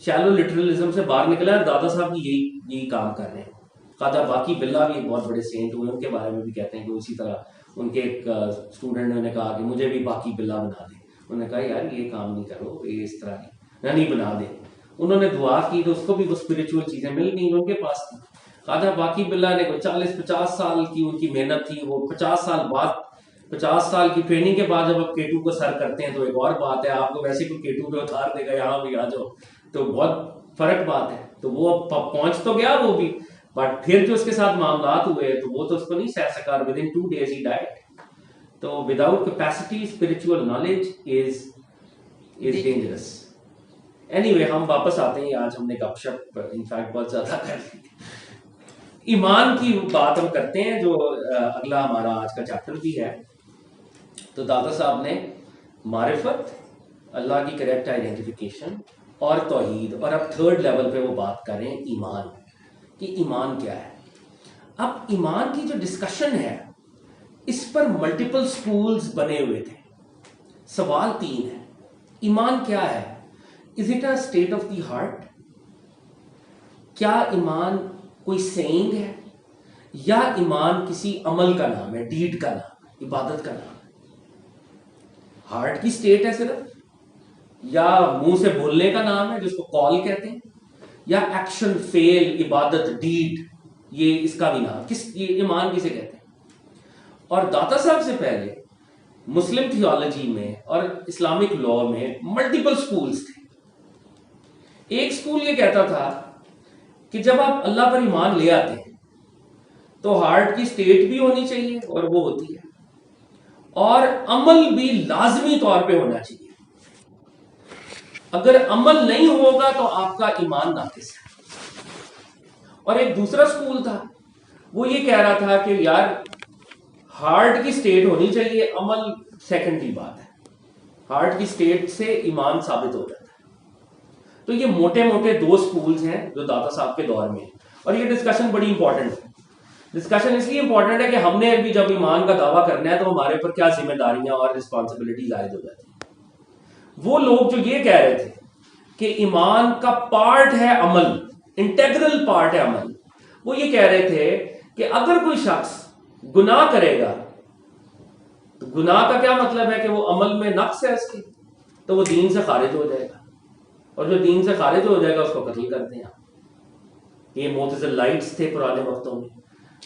شیلو لٹرلزم سے باہر نکلا ہے. دادا صاحب کی یہی کام کر رہے ہیں. خواجہ باقی باللہ بھی ایک بہت بڑے سینٹ ہوئے، ان کے بارے میں بھی کہتے ہیں کہ اسی طرح ان کے ایک اسٹوڈنٹ نے کہا کہ مجھے بھی باقی باللہ بنا دیں. انہوں نے کہا یار یہ کام نہیں کرو، یہ اس طرح نہیں بنا دے. انہوں نے دعا کی تو اس کو بھی وہ اسپرچل چیزیں مل گئی ان کے پاس تھی. کہا تھا باقی بلا نے کوئی 40-50 سال کی ان کی محنت تھی، وہ 50 سال بعد 50 سال کی ٹریننگ کے بعد جب آپ K2 کو سر کرتے ہیں تو ایک اور بات ہے، آپ کو ویسے کوئی K2 پہ اتار دے گا یہاں بھی آ جاؤ تو بہت فرق بات ہے. تو وہ پہنچ تو گیا وہ بھی، بٹ پھر جو اس کے ساتھ معاملات ہوئے تو وہ تو اس کو نہیں سہ سکا. Within 2 days he died. تو without capacity spiritual knowledge is dangerous. Anyway ہم واپس آتے ہیں. آج ہم نے گپ شپ انفیکٹ بہت زیادہ کر لی. ایمان کی بات ہم کرتے ہیں جو اگلا ہمارا آج کا چیپٹر بھی ہے. تو داتا صاحب نے معرفت، اللہ کی کریکٹ آئیڈینٹیفیکیشن اور توحید، اور اب تھرڈ لیول پہ وہ بات کریں ایمان کہ ایمان کیا ہے. اب ایمان کی جو ڈسکشن ہے اس پر ملٹیپل سکولز بنے ہوئے تھے. سوال 3 ہے. ایمان کیا ہے؟ Is it a state of the heart? کیا ایمان کوئی سینگ ہے یا ایمان کسی عمل کا نام ہے، ڈیڈ کا نام، عبادت کا نام ہے؟ ہارٹ کی اسٹیٹ ہے صرف، یا منہ سے بولنے کا نام ہے جس کو کال کہتے ہیں، یا ایکشن، فیل، عبادت، ڈیڈ، یہ اس کا بھی نام یہ ایمان کسے کہتے ہیں؟ اور داتا صاحب سے پہلے مسلم تھیولوجی میں اور اسلامک لا میں ملٹیپل سکولز تھے. ایک سکول یہ کہتا تھا کہ جب آپ اللہ پر ایمان لے آتے ہیں تو ہارٹ کی سٹیٹ بھی ہونی چاہیے اور وہ ہوتی ہے، اور عمل بھی لازمی طور پہ ہونا چاہیے. اگر عمل نہیں ہوگا تو آپ کا ایمان ناقص ہے. اور ایک دوسرا سکول تھا، وہ یہ کہہ رہا تھا کہ یار ہارٹ کی سٹیٹ ہونی چاہیے، عمل سیکنڈری بات ہے. ہارٹ کی سٹیٹ سے ایمان ثابت ہو جاتا ہے. تو یہ موٹے موٹے 2 سکولز ہیں جو داتا صاحب کے دور میں، اور یہ ڈسکشن بڑی امپورٹنٹ ہے. ڈسکشن اس لیے امپورٹنٹ ہے کہ ہم نے ابھی جب ایمان کا دعویٰ کرنا ہے تو ہمارے پر کیا ذمہ داریاں اور رسپانسبلٹیز عائد ہو جاتی ہیں. وہ لوگ جو یہ کہہ رہے تھے کہ ایمان کا پارٹ ہے عمل، انٹیگرل پارٹ ہے عمل، وہ یہ کہہ رہے تھے کہ اگر کوئی شخص گناہ کرے گا تو گناہ کا کیا مطلب ہے کہ وہ عمل میں نقص ہے اس کی، تو وہ دین سے خارج ہو جائے گا، اور جو دین سے خارج ہو جائے گا اس کو قتل کرتے ہیں. یہ معتزلائٹس تھے پرانے وقتوں میں،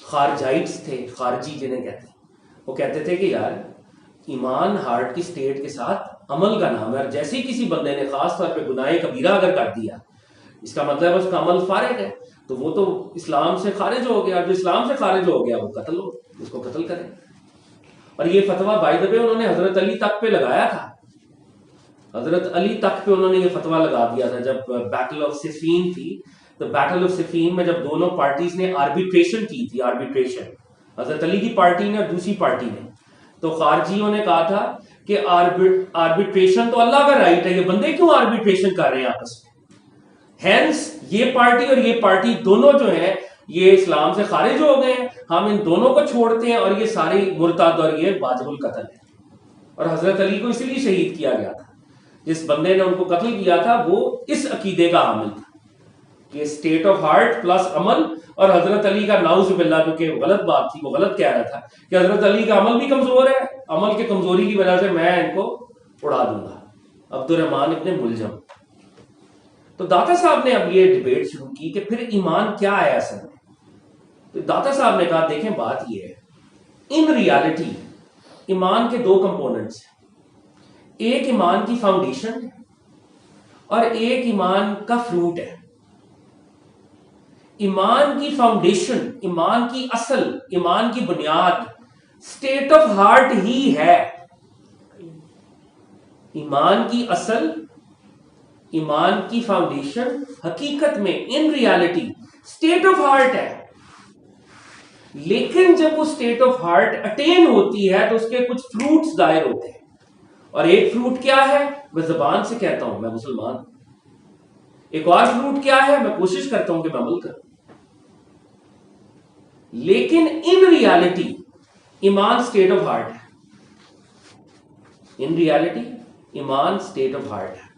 خارجائٹس تھے، خارجی جنہیں کہتے ہیں. وہ کہتے تھے کہ یار ایمان ہارٹ کی سٹیٹ کے ساتھ عمل کا نام ہے، اور جیسے ہی کسی بندے نے خاص طور پہ گناہ کبیرہ اگر کر دیا، اس کا مطلب اس کا عمل فارغ ہے، تو وہ تو اسلام سے خارج ہو گیا. جو اسلام سے خارج ہو گیا وہ قتل ہو، اس کو قتل کریں. اور یہ فتویٰ بائی دا وے انہوں نے حضرت علی تک پہ لگایا تھا. حضرت علی تک پہ انہوں نے یہ فتویٰ لگا دیا تھا جب بیٹل آف صفین تھی. تو بیٹل آف صفین میں جب دونوں پارٹیز نے آربیٹریشن کی تھی، آربیٹریشن حضرت علی کی پارٹی نے اور دوسری پارٹی نے، تو خارجیوں نے کہا تھا کہ آربیٹریشن تو اللہ کا رائٹ ہے، یہ بندے کیوں آربیٹریشن کر رہے ہیں آپس میں؟ ہینس یہ پارٹی اور یہ پارٹی دونوں جو ہیں یہ اسلام سے خارج ہو گئے ہیں، ہم ان دونوں کو چھوڑتے ہیں، اور یہ ساری مرتد اور یہ واجب القتل ہے. اور حضرت علی کو اسی لیے شہید کیا گیا تھا. جس بندے نے ان کو قتل کیا تھا وہ اس عقیدے کا حامل تھا کہ اسٹیٹ آف ہارٹ پلس عمل. اور حضرت علی کا نعوذ باللہ جو کہ غلط بات تھی، وہ غلط کہہ رہا تھا کہ حضرت علی کا عمل بھی کمزور ہے، عمل کے کمزوری کی وجہ سے میں ان کو اڑا دوں گا. عبد الرحمن ابن ملجم. تو داتا صاحب نے اب یہ ڈیبیٹ شروع کی کہ پھر ایمان کیا ہے اصل میں. تو داتا صاحب نے کہا دیکھیں بات یہ ہے، ان ریالٹی ایمان کے 2 کمپوننٹس ہیں. ایک ایمان کی فاؤنڈیشن ہے اور ایک ایمان کا فروٹ ہے. ایمان کی فاؤنڈیشن، ایمان کی اصل، ایمان کی بنیاد اسٹیٹ آف ہارٹ ہی ہے. ایمان کی اصل، ایمان کی فاؤنڈیشن حقیقت میں in reality state of heart ہے. لیکن جب وہ اسٹیٹ آف ہارٹ اٹین ہوتی ہے تو اس کے کچھ فروٹس ظاہر ہوتے ہیں. اور ایک فروٹ کیا ہے؟ میں زبان سے کہتا ہوں میں مسلمان. ایک اور فروٹ کیا ہے؟ میں کوشش کرتا ہوں کہ میں عمل کروں. لیکن ان ریالٹی ایمان اسٹیٹ آف ہارٹ ہے. ان ریالٹی ایمان اسٹیٹ آف ہارٹ ہے.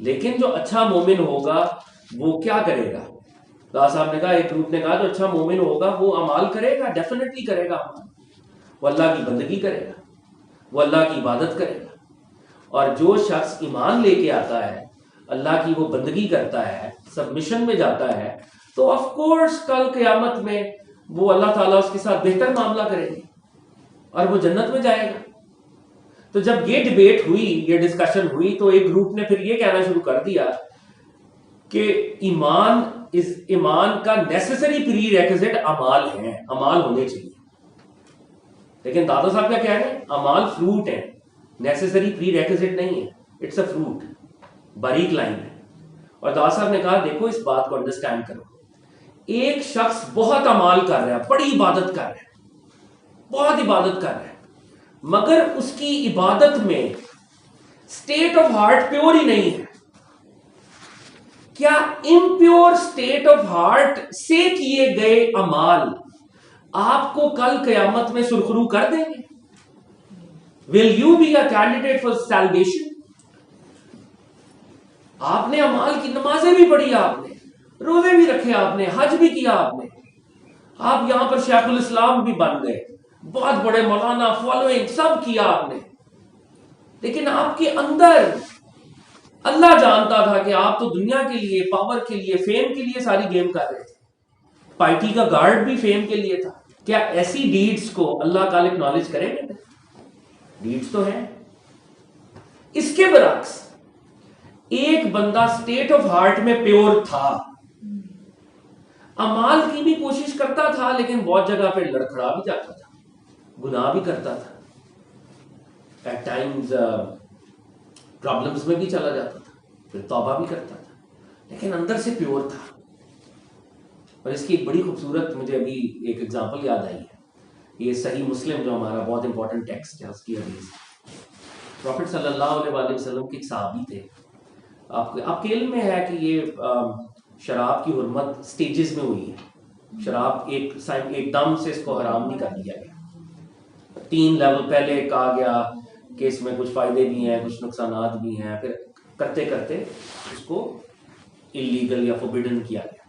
لیکن جو اچھا مومن ہوگا وہ کیا کرے گا؟ راہ صاحب نے کہا، ایک گروپ نے کہا جو اچھا مومن ہوگا وہ اعمال کرے گا، ڈیفینیٹلی کرے گا. وہ اللہ کی بندگی کرے گا، وہ اللہ کی عبادت کرے گا. اور جو شخص ایمان لے کے آتا ہے، اللہ کی وہ بندگی کرتا ہے، سبمشن میں جاتا ہے، تو آف کورس کل قیامت میں وہ اللہ تعالیٰ اس کے ساتھ بہتر معاملہ کریں گے اور وہ جنت میں جائے گا۔ تو جب یہ ڈیبیٹ ہوئی، یہ ڈسکشن ہوئی، تو ایک گروپ نے پھر یہ کہنا شروع کر دیا کہ ایمان کا نیسیسری پری ریکوزٹ اعمال ہیں، اعمال ہونے چاہیے۔ لیکن دادا صاحب کیا کہہ رہے ہیں؟ اعمال فروٹ ہیں، نیسیسری پری ریکوزٹ نہیں ہے، اٹس اے فروٹ۔ باریک لائن ہے۔ اور دادا صاحب نے کہا دیکھو اس بات کو انڈرسٹینڈ کرو، ایک شخص بہت اعمال کر رہا ہے، بڑی عبادت کر رہا ہے، بہت عبادت کر رہا ہے، مگر اس کی عبادت میں اسٹیٹ آف ہارٹ پیور ہی نہیں ہے۔ کیا امپیور اسٹیٹ آف ہارٹ سے کیے گئے اعمال آپ کو کل قیامت میں سرخرو کر دیں گے؟ Will you be a candidate for salvation? آپ نے اعمال کی، نمازیں بھی پڑھی آپ نے، روزے بھی رکھے آپ نے، حج بھی کیا آپ نے، آپ یہاں پر شیخ الاسلام بھی بن گئے، بہت بڑے مولانا، فالوئنگ سب کیا آپ نے، لیکن آپ کے اندر اللہ جانتا تھا کہ آپ تو دنیا کے لیے، پاور کے لیے، فیم کے لیے ساری گیم کر رہے تھے۔ پارٹی کا گارڈ بھی فیم کے لیے تھا۔ کیا ایسی ڈیڈز کو اللہ تعالی اکنالج کریں گے؟ ڈیڈز تو ہیں۔ اس کے برعکس ایک بندہ سٹیٹ آف ہارٹ میں پیور تھا، اعمال کی بھی کوشش کرتا تھا، لیکن بہت جگہ پہ لڑکھڑا بھی جاتا تھا، گناہ بھی کرتا تھا، ایٹ ٹائمز پرابلمز میں بھی چلا جاتا تھا، پھر توبہ بھی کرتا تھا، لیکن اندر سے پیور تھا۔ اور اس کی ایک بڑی خوبصورت مجھے ابھی ایک ایگزامپل یاد آئی ہے، یہ صحیح مسلم جو ہمارا بہت امپورٹنٹ ٹیکسٹ ہے، اس کی حدیث۔ پروفٹ صلی اللہ علیہ وسلم کے ایک صحابی تھے، آپ کے علم میں ہے کہ یہ شراب کی حرمت سٹیجز میں ہوئی ہے۔ شراب ایک دم سے اس کو حرام نہیں کر دیا گیا، 3 لیول پہلے کہا گیا کہ اس میں کچھ فائدے بھی ہیں، کچھ نقصانات بھی ہیں، پھر کرتے کرتے اس کو اللیگل یا فوربڈن کیا گیا۔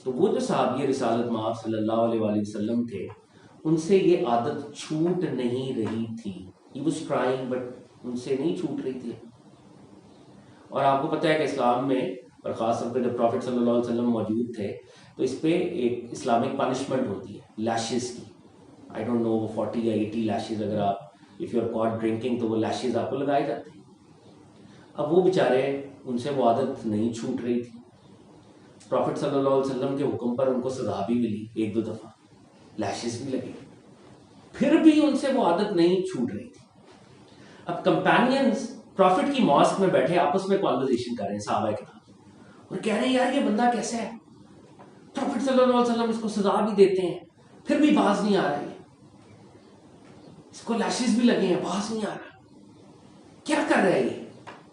تو وہ جو صحابی رسالت مآب صلی اللہ علیہ وسلم تھے، ان سے یہ عادت چھوٹ نہیں رہی تھی۔ He was trying but ان سے نہیں چھوٹ رہی تھی۔ اور آپ کو پتہ ہے کہ اسلام میں، اور خاص طور پہ جب پروفٹ صلی اللہ علیہ وسلم موجود تھے، تو اس پہ ایک اسلامک پنشمنٹ ہوتی ہے لیشز کی۔ آئی ڈونٹ نو 40 یا 80 لیشز، اگر آپ if you are caught drinking تو وہ لیشز آپ کو لگائے جاتے ہیں۔ اب وہ بیچارے، ان سے وہ عادت نہیں چھوٹ رہی تھی۔ پروفٹ صلی اللہ علیہ وسلم کے حکم پر ان کو سزا بھی ملی 1-2 دفعہ، لیشز بھی لگے، پھر بھی ان سے وہ عادت نہیں چھوٹ رہی تھی۔ اب کمپینینز پروفٹ کی ماسک میں بیٹھے آپس میں کانورزیشن کر رہے ہیں صحابہ کرام، اور کہہ رہے ہیں یار یہ بندہ کیسا ہے، پروفٹ صلی اللہ علیہ وسلم اس کو سزا بھی دیتے ہیں، پھر بھی باز نہیں آ رہا ہے، اس کو لیشز بھی لگے ہیں، باز نہیں آ رہا، کیا کر رہا ہے یہ؟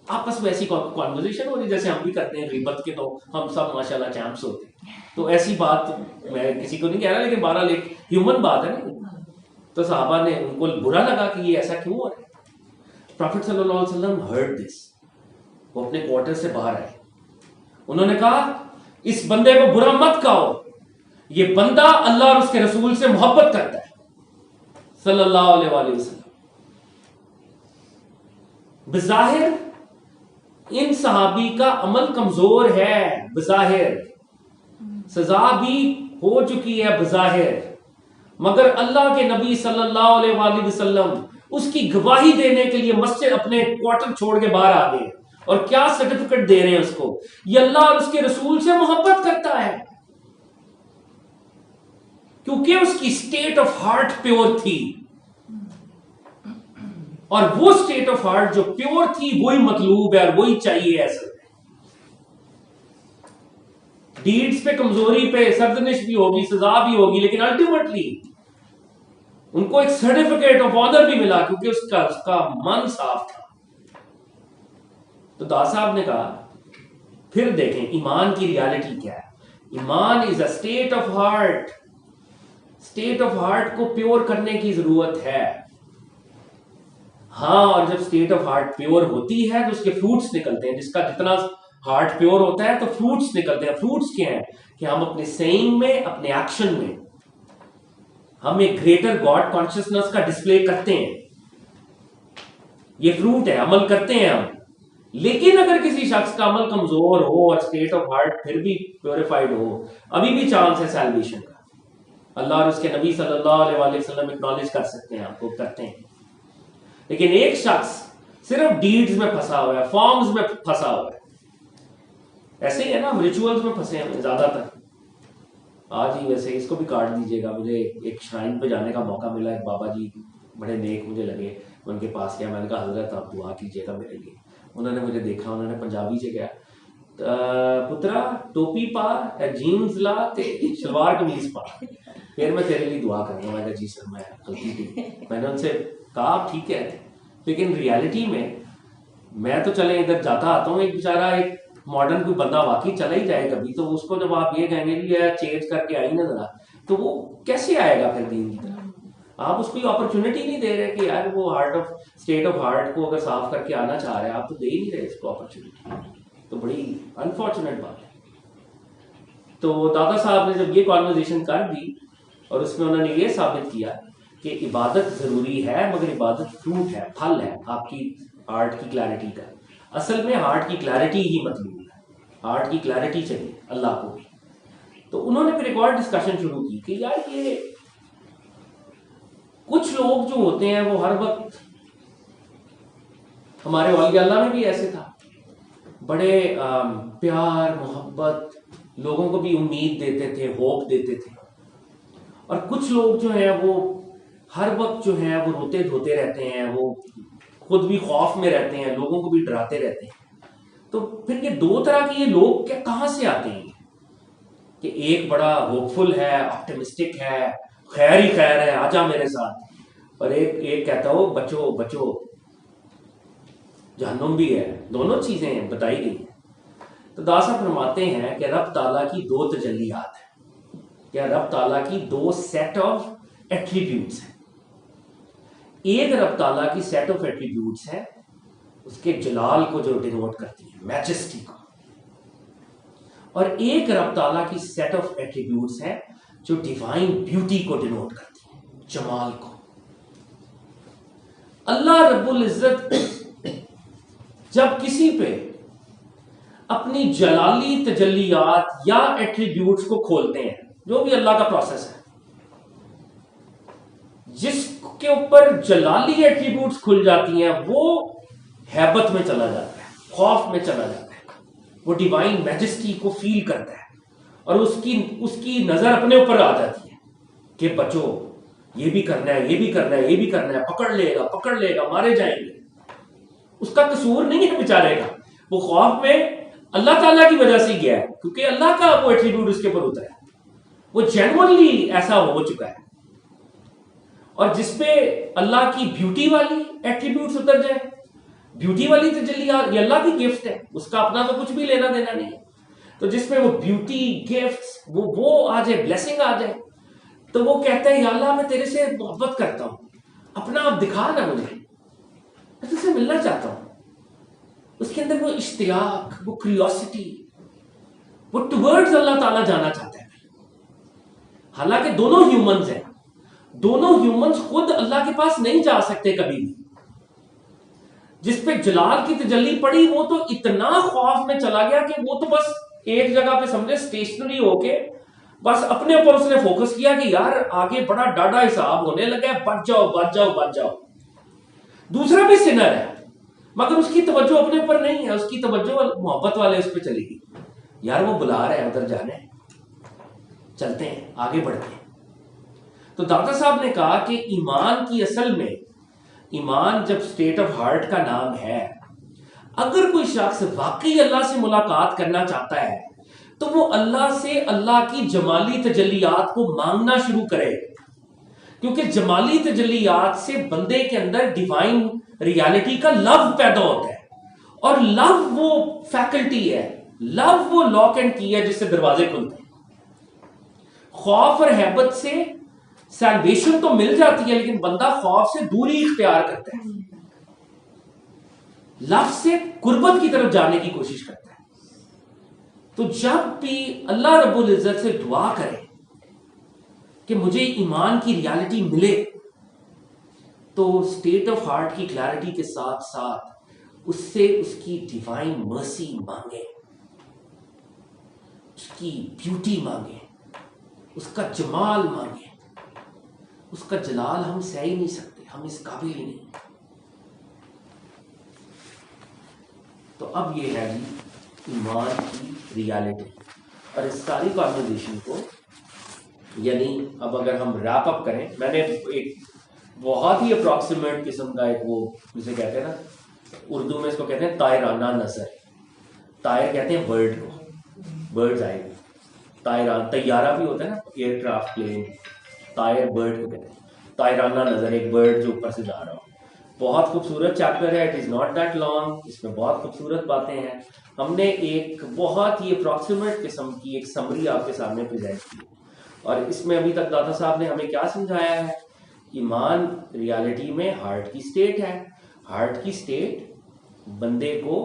آپس میں ایسی کانورزیشن ہو رہی جیسے ہم بھی کرتے ہیں غیبت کے، تو ہم سب ماشاءاللہ چیمپس ہوتے ہیں، تو ایسی بات میں کسی کو نہیں کہہ رہا، لیکن بہرحال ایک ہیومن بات ہے نا۔ تو صحابہ نے، ان کو برا لگا کہ یہ ایسا کیوں ہو رہا ہے۔ پروفٹ صلی اللہ علیہ وسلم ہرڈ دس، وہ اپنے کوارٹر سے باہر آئے، انہوں نے کہا اس بندے کو برا مت کہو، یہ بندہ اللہ اور اس کے رسول سے محبت کرتا ہے صلی اللہ علیہ وآلہ وسلم۔ بظاہر ان صحابی کا عمل کمزور ہے، بظاہر سزا بھی ہو چکی ہے بظاہر، مگر اللہ کے نبی صلی اللہ علیہ وآلہ وسلم اس کی گواہی دینے کے لیے مسجد اپنے کوارٹر چھوڑ کے باہر آ گئے، اور کیا سرٹیفکیٹ دے رہے ہیں اس کو، یہ اللہ اور اس کے رسول سے محبت کرتا ہے، کیونکہ اس کی سٹیٹ آف ہارٹ پیور تھی، اور وہ سٹیٹ آف ہارٹ جو پیور تھی وہی مطلوب ہے اور وہی چاہیے ایسا۔ ڈیڈز پہ کمزوری پہ سرزنش بھی ہوگی، سزا بھی ہوگی، لیکن الٹیمیٹلی ان کو ایک سرٹیفکیٹ آف آنر بھی ملا، کیونکہ اس کا من صاف تھا۔ تو دا صاحب نے کہا پھر دیکھیں ایمان کی ریالٹی کیا ہے۔ ایمان is a state of heart, state of heart کو پیور کرنے کی ضرورت ہے۔ ہاں، اور جب اسٹیٹ آف ہارٹ پیور ہوتی ہے تو اس کے فروٹس نکلتے ہیں، جس کا جتنا ہارٹ پیور ہوتا ہے تو فروٹس نکلتے ہیں۔ فروٹس کیا ہیں کہ ہم اپنے سیئنگ میں، اپنے ایکشن میں ہم ایک گریٹر گاڈ کانشسنس کا ڈسپلے کرتے ہیں، یہ فروٹ ہے، عمل کرتے ہیں ہم. لیکن اگر کسی شخص کا عمل کمزور ہو اور اسٹیٹ آف ہارٹ پھر بھی پیوریفائڈ ہو، ابھی بھی چانس ہے سیلویشن کا. اللہ اور اس کے نبی صلی اللہ علیہ وآلہ وسلم اکنالج کر سکتے ہیں، آپ کو کرتے ہیں. لیکن ایک شخص صرف ڈیڈز میں پھنسا ہوا ہے، فارمز میں پھنسا ہوا ہے. ایسے ہی ہے نا، ہم ریچولز میں پھنسے ہیں زیادہ تر. آج ہی ویسے اس کو بھی کاٹ دیجیے گا، مجھے ایک شرائن پہ جانے کا موقع ملا، ایک بابا جی بڑے نیک مجھے لگے، ان کے پاس گیا، میں نے کہا حضرت آپ دعا کیجیے گا میرے لیے. انہوں نے مجھے دیکھا، انہوں نے پنجابی سے کیا پترا ٹوپی پا، جینز لا تے شلوار قمیض پا، پھر میں تیرے لیے دعا کروں گا. میں کہا جی سر میں غلطی کی. میں نے ان سے کہا ٹھیک ہے، لیکن ریالٹی میں تو چلے ادھر جاتا آتا ہوں، ایک بیچارہ ایک ماڈرن کوئی بندہ واقعی چلا ہی جائے کبھی، تو اس کو جب آپ یہ کہیں گے یہ چینج کر کے آئی نا ذرا، تو وہ کیسے آئے گا پھر دین کی طرف؟ آپ اس کو اپرچونٹی نہیں دے رہے کہ یار وہ اسٹیٹ آف ہارٹ کو اگر صاف کر کے آنا چاہ رہے ہیں، آپ تو دے ہی نہیں رہے اس کو اپرچونٹی. تو بڑی انفارچونیٹ بات ہے. تو دادا صاحب نے جب یہ کانورزیشن کر دی اور اس میں انہوں نے یہ ثابت کیا کہ عبادت ضروری ہے، مگر عبادت فروٹ ہے، پھل ہے آپ کی ہارٹ کی کلیرٹی کا. اصل میں ہارٹ کی کلیرٹی ہی مطلوب ہے، ہارٹ کی کلیرٹی چاہیے اللہ کو بھی. تو انہوں نے پھر ایک اور ڈسکشن شروع کی کہ یار یہ کچھ لوگ جو ہوتے ہیں وہ ہر وقت، ہمارے اولیاء اللہ میں بھی ایسے تھا، بڑے پیار محبت، لوگوں کو بھی امید دیتے تھے، ہوپ دیتے تھے. اور کچھ لوگ جو ہیں وہ ہر وقت جو ہیں وہ روتے دھوتے رہتے ہیں، وہ خود بھی خوف میں رہتے ہیں، لوگوں کو بھی ڈراتے رہتے ہیں. تو پھر یہ دو طرح کے یہ لوگ کہاں سے آتے ہیں کہ ایک بڑا ہوپ فل ہے، آپٹمسٹک ہے، خیر ہی خیر ہے، آجا میرے ساتھ، اور ایک کہتا ہو بچو بچو جہنم بھی ہے. دونوں چیزیں بتائی گئی ہیں. تو داسا فرماتے ہیں کہ رب تعالیٰ کی دو تجلیات ہیں، یا رب تعالیٰ کی دو سیٹ آف ایٹریبیوٹس ہیں. ایک رب تعالیٰ کی سیٹ آف ایٹریبیوٹس ہیں اس کے جلال کو جو ڈینوٹ کرتی ہیں، میجسٹی کو، اور ایک رب تعالیٰ کی سیٹ آف ایٹریبیوٹس ہیں جو ڈیوائن بیوٹی کو ڈینوٹ کرتی ہیں، جمال کو. اللہ رب العزت جب کسی پہ اپنی جلالی تجلیات یا ایٹریبیوٹس کو کھولتے ہیں، جو بھی اللہ کا پروسیس ہے، جس کے اوپر جلالی ایٹریبیوٹس کھل جاتی ہیں وہ ہیبت میں چلا جاتا ہے، خوف میں چلا جاتا ہے، وہ ڈیوائن میجسٹی کو فیل کرتا ہے، اور اس کی نظر اپنے اوپر آ جاتی ہے کہ بچو یہ بھی کرنا ہے، یہ بھی کرنا ہے، یہ بھی کرنا ہے، پکڑ لے گا، مارے جائیں گے. اس کا قصور نہیں ہے بیچارے کا، وہ خوف میں اللہ تعالیٰ کی وجہ سے گیا ہے، کیونکہ اللہ کا وہ ایٹریبیوٹ اس کے اوپر اترا ہے، وہ جینوئنلی ایسا ہو چکا ہے. اور جس پہ اللہ کی بیوٹی والی ایٹریبیوٹس اتر جائے، بیوٹی والی تجلیات، یہ اللہ کی گفٹ ہے، اس کا اپنا تو کچھ بھی لینا دینا نہیں ہے. تو جس میں وہ بیوٹی گفٹس وہ آ جائے، بلیسنگ آ جائے، تو وہ کہتا ہے یا اللہ میں تیرے سے محبت کرتا ہوں، اپنا آپ دکھا نا مجھے، میں تجھ سے ملنا چاہتا ہوں. اس کے اندر وہ اشتیاق، وہ کریوسٹی، وہ ٹورڈز اللہ تعالیٰ جانا چاہتا ہے. حالانکہ دونوں ہیومنز ہیں، دونوں ہیومنز خود اللہ کے پاس نہیں جا سکتے کبھی بھی. جس پہ جلال کی تجلی پڑی وہ تو اتنا خوف میں چلا گیا کہ وہ تو بس ایک جگہ پہ سمجھے اسٹیشنری ہو کے بس اپنے اوپر اس نے فوکس کیا کہ یار آگے بڑا ڈاڈا حساب ہونے لگا ہے، بچ جاؤ. دوسرا بھی سنر ہے مگر اس کی توجہ اپنے اوپر نہیں ہے، اس کی توجہ محبت والے اس پہ چلے گی. یار وہ بلا رہے ہیں ادھر جانے، چلتے ہیں آگے بڑھتے ہیں. تو دادا صاحب نے کہا کہ ایمان کی اصل میں، ایمان جب اسٹیٹ آف ہارٹ کا نام ہے، اگر کوئی شخص واقعی اللہ سے ملاقات کرنا چاہتا ہے تو وہ اللہ سے اللہ کی جمالی تجلیات کو مانگنا شروع کرے، کیونکہ جمالی تجلیات سے بندے کے اندر ڈیوائن ریالٹی کا لو پیدا ہوتا ہے، اور لو وہ فیکلٹی ہے، لو وہ لاک اینڈ کی ہے جس سے دروازے کھلتے ہیں. خوف اور ہیبت سے سیلویشن تو مل جاتی ہے، لیکن بندہ خوف سے دوری اختیار کرتا ہے، لفظ سے قربت کی طرف جانے کی کوشش کرتا ہے. تو جب بھی اللہ رب العزت سے دعا کرے کہ مجھے ایمان کی ریالٹی ملے، تو تو اسٹیٹ آف ہارٹ کی کلیئرٹی کے ساتھ ساتھ اس سے اس کی ڈیوائن مرسی مانگیں، اس کی بیوٹی مانگیں، اس کا جمال مانگیں. اس کا جلال ہم سہ ہی نہیں سکتے، ہم اس قابل ہی نہیں. تو اب یہ ہے جی ایمان کی ریالٹی. اور اس ساری کانورزیشن کو یعنی اب اگر ہم ریپ اپ کریں، میں نے ایک بہت ہی اپروکسیمیٹ قسم کا ایک وہ جسے کہتے ہیں نا اردو میں اس کو کہتے ہیں طائرانہ نظر. طائر کہتے ہیں برڈ کو، برڈز آئی. طائران طیارہ بھی ہوتا ہے نا، ایئر کرافٹ پلین. طائر برڈ کو کہتے ہیں. طائرانہ نظر ایک برڈ جو اوپر سے جا رہا ہو. بہت خوبصورت چیپٹر ہے. It is not that long. اس میں بہت خوبصورت باتیں ہیں. ہم نے ایک بہت ہی اپروکسیمیٹ قسم کی ایک سمری آپ کے سامنے پریزنٹ کی، اور اس میں ابھی تک داتا صاحب نے ہمیں کیا سمجھایا ہے؟ ایمان ریالٹی میں ہارٹ کی سٹیٹ ہے. ہارٹ کی سٹیٹ بندے کو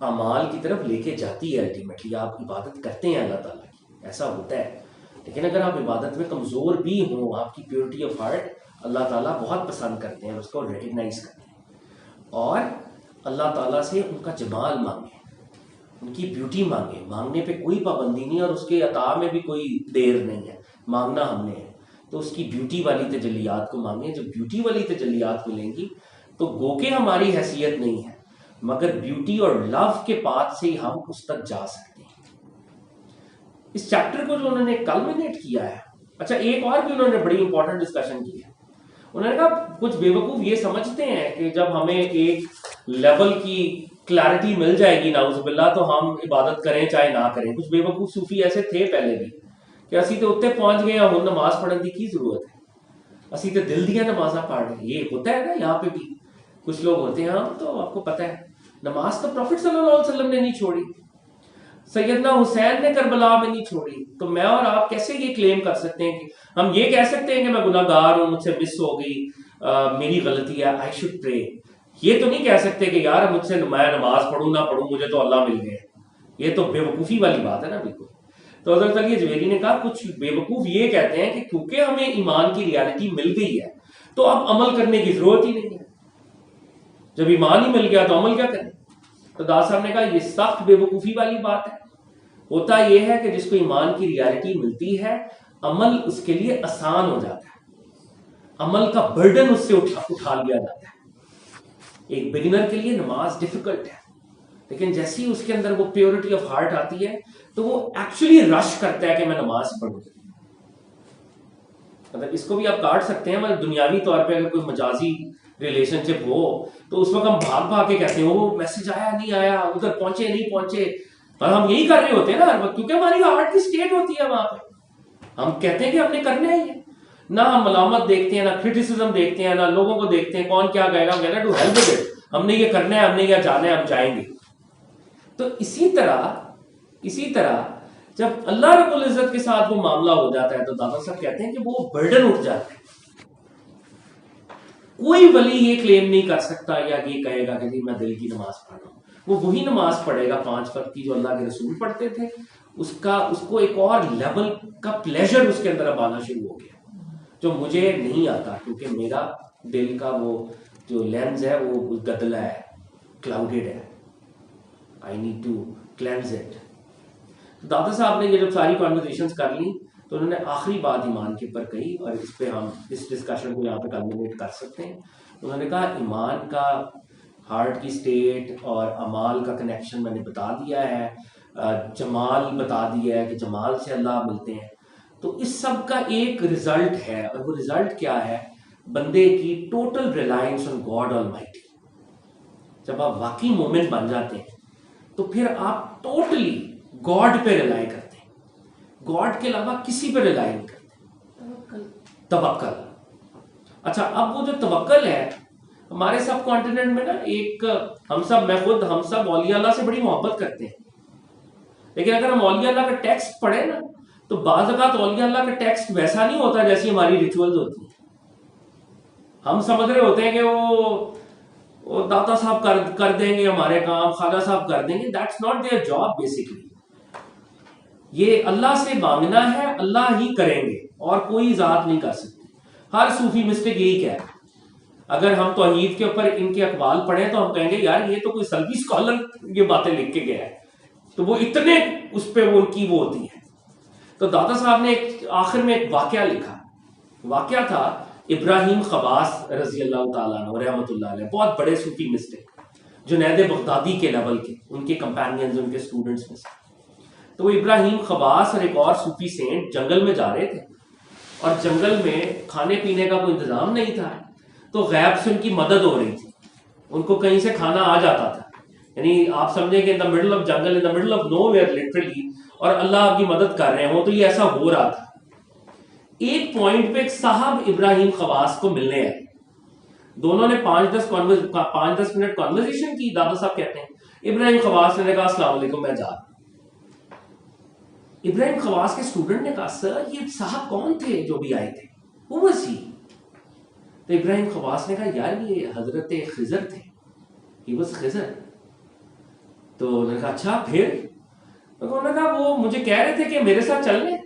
اعمال کی طرف لے کے جاتی ہے. الٹیمیٹلی آپ عبادت کرتے ہیں اللہ تعالیٰ کی، ایسا ہوتا ہے. لیکن اگر آپ عبادت میں کمزور بھی ہوں، آپ کی پیورٹی آف ہارٹ اللہ تعالیٰ بہت پسند کرتے ہیں، اس کو ریکگنائز کرتے ہیں. اور اللہ تعالیٰ سے ان کا جمال مانگیں، ان کی بیوٹی مانگیں. مانگنے پہ کوئی پابندی نہیں، اور اس کے عطا میں بھی کوئی دیر نہیں ہے. مانگنا ہم نے ہے تو اس کی بیوٹی والی تجلیات کو مانگیں. جب بیوٹی والی تجلیات ملیں گی تو گو کہ ہماری حیثیت نہیں ہے، مگر بیوٹی اور لو کے پاتھ سے ہی ہم اس تک جا سکتے ہیں. اس چیپٹر کو جو انہوں نے کلمینیٹ کیا ہے. اچھا ایک اور بھی انہوں نے بڑی امپورٹنٹ ڈسکشن کی ہے. انہوں نے کہا کچھ بے وقوف یہ سمجھتے ہیں کہ جب ہمیں ایک لیول کی کلیئرٹی مل جائے گی نعوذ باللہ تو ہم عبادت کریں چاہے نہ کریں. کچھ بے وقوف صوفی ایسے تھے پہلے بھی کہ اسی تو اتنے پہنچ گئے ہیں، ہن نماز پڑھنے کی ضرورت ہے، اسی تو دل دیا نمازاں پڑھ رہے ہیں. یہ ہوتا ہے نا یہاں پہ بھی کچھ لوگ ہوتے ہیں. ہم تو آپ کو پتہ ہے نماز تو پروفٹ صلی اللہ علیہ وسلم نے نہیں چھوڑی، سیدنا حسین نے کربلا میں نہیں چھوڑی. تو میں اور آپ کیسے یہ کلیم کر سکتے ہیں کہ ہم یہ کہہ سکتے ہیں کہ میں گناہ گار ہوں، مجھ سے مس ہو گئی، میری غلطی ہے، آئی شوڈ پرے. یہ تو نہیں کہہ سکتے کہ یار مجھ سے میں نماز پڑھوں نہ پڑھوں مجھے تو اللہ مل گئے. یہ تو بے وقوفی والی بات ہے نا بالکل. تو حضرت علی جویری نے کہا کچھ بے وقوف یہ کہتے ہیں کہ کیونکہ ہمیں ایمان کی ریالٹی مل گئی ہے تو اب عمل کرنے کی ضرورت ہی نہیں ہے. جب ایمان ہی مل گیا تو عمل کیا کریں؟ تو داس صاحب نے کہا یہ سخت بے وقوفی والی بات ہے. ہوتا یہ ہے کہ جس کو ایمان کی ریالٹی ملتی ہے عمل اس کے لیے آسان ہو جاتا ہے، عمل کا برڈن اس سے اٹھا لیا جاتا ہے. ایک بگنر کے لیے نماز ڈیفیکلٹ ہے، لیکن جیسی اس کے اندر وہ پیورٹی آف ہارٹ آتی ہے تو وہ ایکچولی رش کرتا ہے کہ میں نماز پڑھوں. مطلب اس کو بھی آپ کاٹ سکتے ہیں، مطلب دنیاوی طور پہ اگر کوئی مجازی ریلیشن شپ ہو تو اس وقت ہم بھاگ بھاگ کے کہتے ہیں وہ میسج آیا نہیں آیا، ادھر پہنچے نہیں پہنچے. اور ہم یہی کر رہے ہوتے ہیں نا ہر وقت، کیونکہ ہماری ہارٹ کی سٹیٹ ہوتی ہے وہاں پہ. ہم کہتے ہیں کہ ہم نے کرنا ہی ہے. نہ ہم ملامت دیکھتے ہیں، نہ کرٹیسزم دیکھتے ہیں، نہ لوگوں کو دیکھتے ہیں کون کیا کہے گا. ہم کہتے ہیں ٹو ہیلپ ود اٹ، ہم نے یہ کرنا ہے، ہم نے یہ جانا ہے، ہم جائیں گے. تو اسی طرح جب اللہ رب العزت کے ساتھ وہ معاملہ ہو جاتا ہے تو دادا صاحب کہتے ہیں کہ وہ برڈن اٹھ جاتا ہے. کوئی ولی یہ کلیم نہیں کر سکتا یا یہ کہے گا کہ جی میں دل کی نماز پڑھ رہا ہوں. وہ وہی نماز پڑھے گا 5 وقت کی جو اللہ کے رسول پڑھتے تھے. اس کو ایک اور لیول کا پلیزر اس کے اندر اب آنا شروع ہو گیا جو مجھے نہیں آتا، کیونکہ میرا دل کا وہ جو لینز ہے وہ گدلا ہے، کلاؤڈیڈ ہے. I need to cleanse it. Dada Saheb نے یہ جب ساری کانورزیشنز کر لی تو انہوں نے آخری بات ایمان کے اوپر کہی، اور اس پہ ہم اس ڈسکشن کو یہاں پہ کلمینیٹ کر سکتے ہیں. انہوں نے کہا ایمان کا ہارٹ کی سٹیٹ اور اعمال کا کنیکشن میں نے بتا دیا ہے، جمال بتا دیا ہے کہ جمال سے اللہ ملتے ہیں. تو اس سب کا ایک رزلٹ ہے، اور وہ رزلٹ کیا ہے؟ بندے کی total reliance on God Almighty. جب آپ واقعی مومن بن جاتے ہیں تو پھر آپ ٹوٹلی گاڈ پہ ریلائی کرتے ہیں، گاڈ کے علاوہ کسی پہ ریلائی نہیں کرتے. توکل. اچھا اب وہ جو توکل ہے ہمارے سب کانٹیننٹ میں نا ایک ہم سب اولیاء اللہ سے بڑی محبت کرتے ہیں، لیکن اگر ہم اولیاء اللہ کا ٹیکسٹ پڑھیں نا تو بعض اوقات اولیاء اللہ کا ٹیکسٹ ویسا نہیں ہوتا جیسی ہماری ریچولز ہوتی ہیں. ہم سمجھ رہے ہوتے ہیں کہ وہ داتا صاحب کر دیں گے ہمارے کام، خواجہ صاحب کر دیں گے. That's not their job basically. یہ اللہ سے مانگنا ہے، اللہ ہی کریں گے اور کوئی ذات نہیں کر سکتی. ہر صوفی مسٹک یہی کہہ رہا ہے. اگر ہم توحید کے اوپر ان کے اقوال پڑھیں تو ہم کہیں گے یار یہ تو کوئی سلفی اسکالر یہ باتیں لکھ کے گیا ہے، تو وہ اتنے اس پہ وہ ان کی وہ ہوتی ہے. تو داتا صاحب نے آخر میں ایک واقعہ لکھا. واقعہ تھا ابراہیم خواص رضی اللہ تعالیٰ عنہ رحمۃ اللہ علیہ، بہت بڑے صوفی مسٹک، جنید بغدادی کے لیول کے، ان کے کمپینینز، ان کے اسٹوڈنٹس میں سے. تو وہ ابراہیم خواص اور ایک اور صوفی سینٹ جنگل میں جا رہے تھے، اور جنگل میں کھانے پینے کا کوئی انتظام نہیں تھا، تو غیب سے ان کی مدد ہو رہی تھی. ان کو کہیں سے کھانا آ جاتا تھا، یعنی آپ سمجھیں کہ ان the middle of jungle, in the middle of nowhere literally, اور اللہ آپ کی مدد کر رہے ہوں. تو یہ ایسا ہو رہا تھا. ایک پوائنٹ پہ ایک صاحب ابراہیم خواص کو ملنے آئے. دونوں نے 5-10 منٹ کانورزیشن کی. دادا صاحب کہتے ہیں ابراہیم خواص نے کہا السلام علیکم میں جا رہا ہوں. ابراہیم خواص کے اسٹوڈنٹ نے کہا سر یہ صاحب کون تھے جو بھی آئے تھے؟ وہ وسی. تو ابراہیم خواص نے کہا یار یہ حضرت خضر تھے، ہی واز خضر. تو انہوں نے کہا اچھا پھر؟ انہوں نے کہا وہ مجھے کہہ رہے تھے کہ میرے ساتھ چل لیں،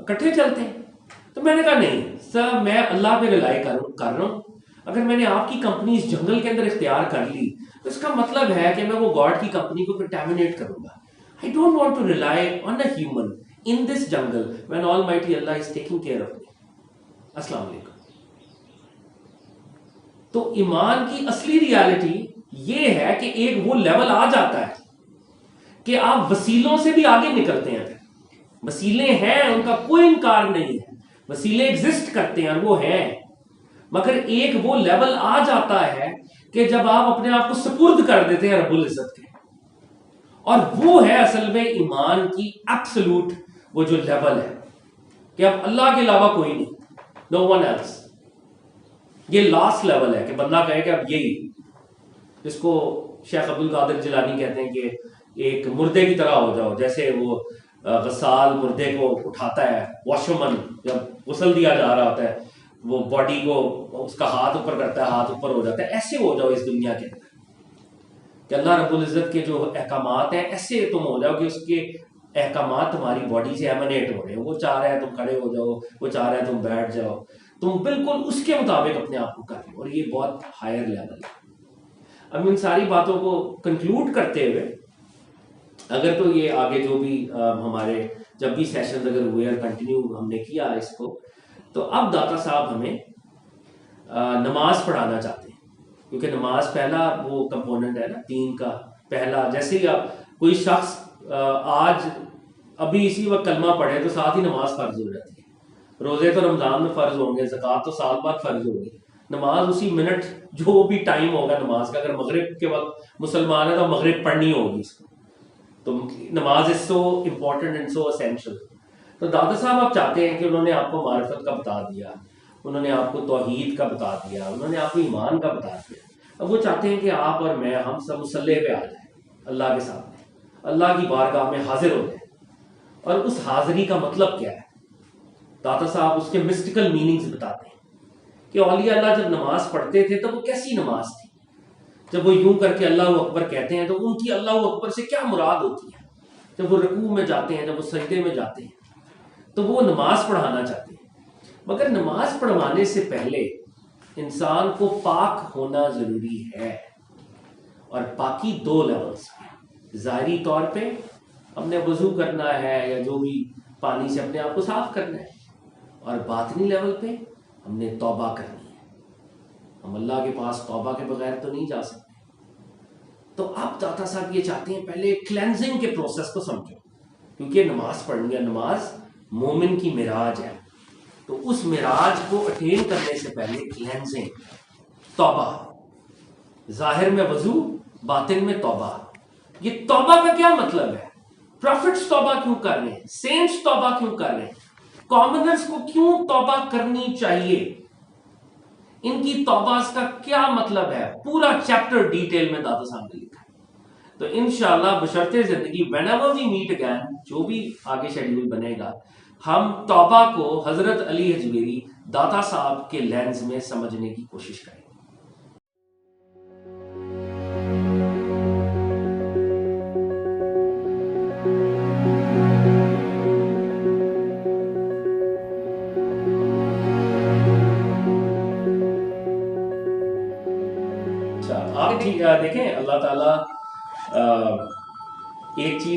اکٹھے چلتے ہیں. تو میں نے کہا نہیں سر، میں اللہ پہ رلائی کر رہا ہوں. اگر میں نے آپ کی کمپنی اس جنگل کے اندر اختیار کر لی تو اس کا مطلب ہے کہ میں وہ گاڈ کی کمپنی کو کنٹامینیٹ کروں گا. I don't want to rely on a human in this jungle when Almighty Allah is taking care of me. السلام علیکم. تو ایمان کی اصلی ریالٹی یہ ہے کہ ایک وہ لیول آ جاتا ہے کہ آپ وسیلوں سے بھی آگے نکلتے ہیں. وسیلے ہیں، ان کا کوئی انکار نہیں ہے، وسیلے ایگزسٹ کرتے ہیں، وہ ہیں، مگر ایک وہ لیول آ جاتا ہے کہ جب آپ اپنے آپ کو سپرد کر دیتے ہیں رب العزت کے، اور وہ ہے اصل میں ایمان کی ایبسولوٹ وہ جو لیول ہے کہ اب اللہ کے علاوہ کوئی نہیں، نو ون ایلس. یہ لاسٹ لیول ہے کہ بندہ کہے کہ اب یہی، جس کو شیخ عبد القادر جیلانی کہتے ہیں کہ ایک مردے کی طرح ہو جاؤ. جیسے وہ غسال مردے کو اٹھاتا ہے، واشومن جب غسل دیا جا رہا ہوتا ہے وہ باڈی کو اس کا ہاتھ اوپر کرتا ہے، ہاتھ اوپر ہو جاتا ہے. ایسے ہو جاؤ اس دنیا کے اندر کہ اللہ رب العزت کے جو احکامات ہیں ایسے تم ہو جاؤ کہ اس کے احکامات تمہاری باڈی سے ایمنیٹ ہو رہے ہیں. وہ چاہ رہا ہے تم کھڑے ہو جاؤ، وہ چاہ رہا ہے تم بیٹھ جاؤ، تم بالکل اس کے مطابق اپنے آپ کو کر رہے ہو. اور یہ بہت ہائر لیول ہے. اب ان ساری باتوں کو کنکلوڈ کرتے ہوئے اگر تو یہ آگے جو بھی ہمارے جب بھی سیشنز اگر ہوئے اور کنٹینیو ہم نے کیا اس کو، تو اب داتا صاحب ہمیں نماز پڑھانا چاہتے ہیں، کیونکہ نماز پہلا وہ کمپوننٹ ہے نا دین کا پہلا. جیسے ہی آپ کوئی شخص آج ابھی اسی وقت کلمہ پڑھے تو ساتھ ہی نماز فرض ہو جاتی ہے. روزے تو رمضان میں فرض ہوں گے، زکوٰۃ تو سال بعد فرض ہوگی، نماز اسی منٹ جو بھی ٹائم ہوگا نماز کا، اگر مغرب کے وقت مسلمان ہے تو مغرب پڑھنی ہوگی اس کو. تو نماز is so important and so essential. تو دادا صاحب آپ چاہتے ہیں کہ انہوں نے آپ کو معرفت کا بتا دیا، انہوں نے آپ کو توحید کا بتا دیا، انہوں نے آپ کو ایمان کا بتا دیا. اب وہ چاہتے ہیں کہ آپ اور میں ہم سب مصلی پہ آ جائیں، اللہ کے سامنے، اللہ کی بارگاہ میں حاضر ہو جائیں. اور اس حاضری کا مطلب کیا ہے؟ داتا صاحب اس کے مسٹیکل میننگز بتاتے ہیں کہ اولیاء اللہ جب نماز پڑھتے تھے تو وہ کیسی نماز تھی. جب وہ یوں کر کے اللہ اکبر کہتے ہیں تو ان کی اللہ اکبر سے کیا مراد ہوتی ہے. جب وہ رکوع میں جاتے ہیں، جب وہ سجدے میں جاتے ہیں، تو وہ نماز پڑھانا چاہتے ہیں. مگر نماز پڑھوانے سے پہلے انسان کو پاک ہونا ضروری ہے. اور پاکی دو لیولز پہ، ظاہری طور پہ ہم نے وضو کرنا ہے یا جو بھی پانی سے اپنے آپ کو صاف کرنا ہے، اور باطنی لیول پہ ہم نے توبہ کرنی ہے. ہم اللہ کے پاس توبہ کے بغیر تو نہیں جا سکتے. تو اب داتا صاحب یہ چاہتے ہیں پہلے کلینزنگ کے پروسیس کو سمجھو، کیونکہ نماز پڑھنی ہے، نماز مومن کی معراج ہے. تو اس معراج کو اٹین کرنے سے پہلے کلینزنگ، توبہ، ظاہر میں وضو، باطن میں توبہ. یہ توبہ کا کیا مطلب ہے؟ پروفٹس توبہ کیوں کر رہے ہیں؟ سینٹس توبہ کیوں کر رہے ہیں؟ کامنرز کو کیوں توبہ کرنی چاہیے؟ ان کی توبہ کا کیا مطلب ہے؟ پورا چیپٹر ڈیٹیل میں داتا صاحب نے لکھا ہے. تو انشاءاللہ بشرطِ زندگی whenever we meet again، جو بھی آگے شیڈیول بنے گا، ہم توبہ کو حضرت علی حجویری داتا صاحب کے لینز میں سمجھنے کی کوشش کریں.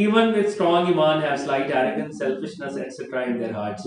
Even with strong iman have slight arrogance, selfishness, etc. in their hearts.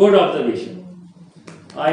good observation. I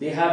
They have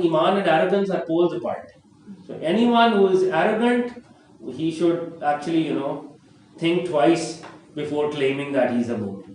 and arrogance are poles apart. So anyone who is arrogant, he should actually think twice before claiming that he is a mu'min.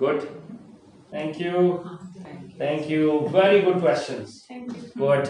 good, thank you, very good questions, good.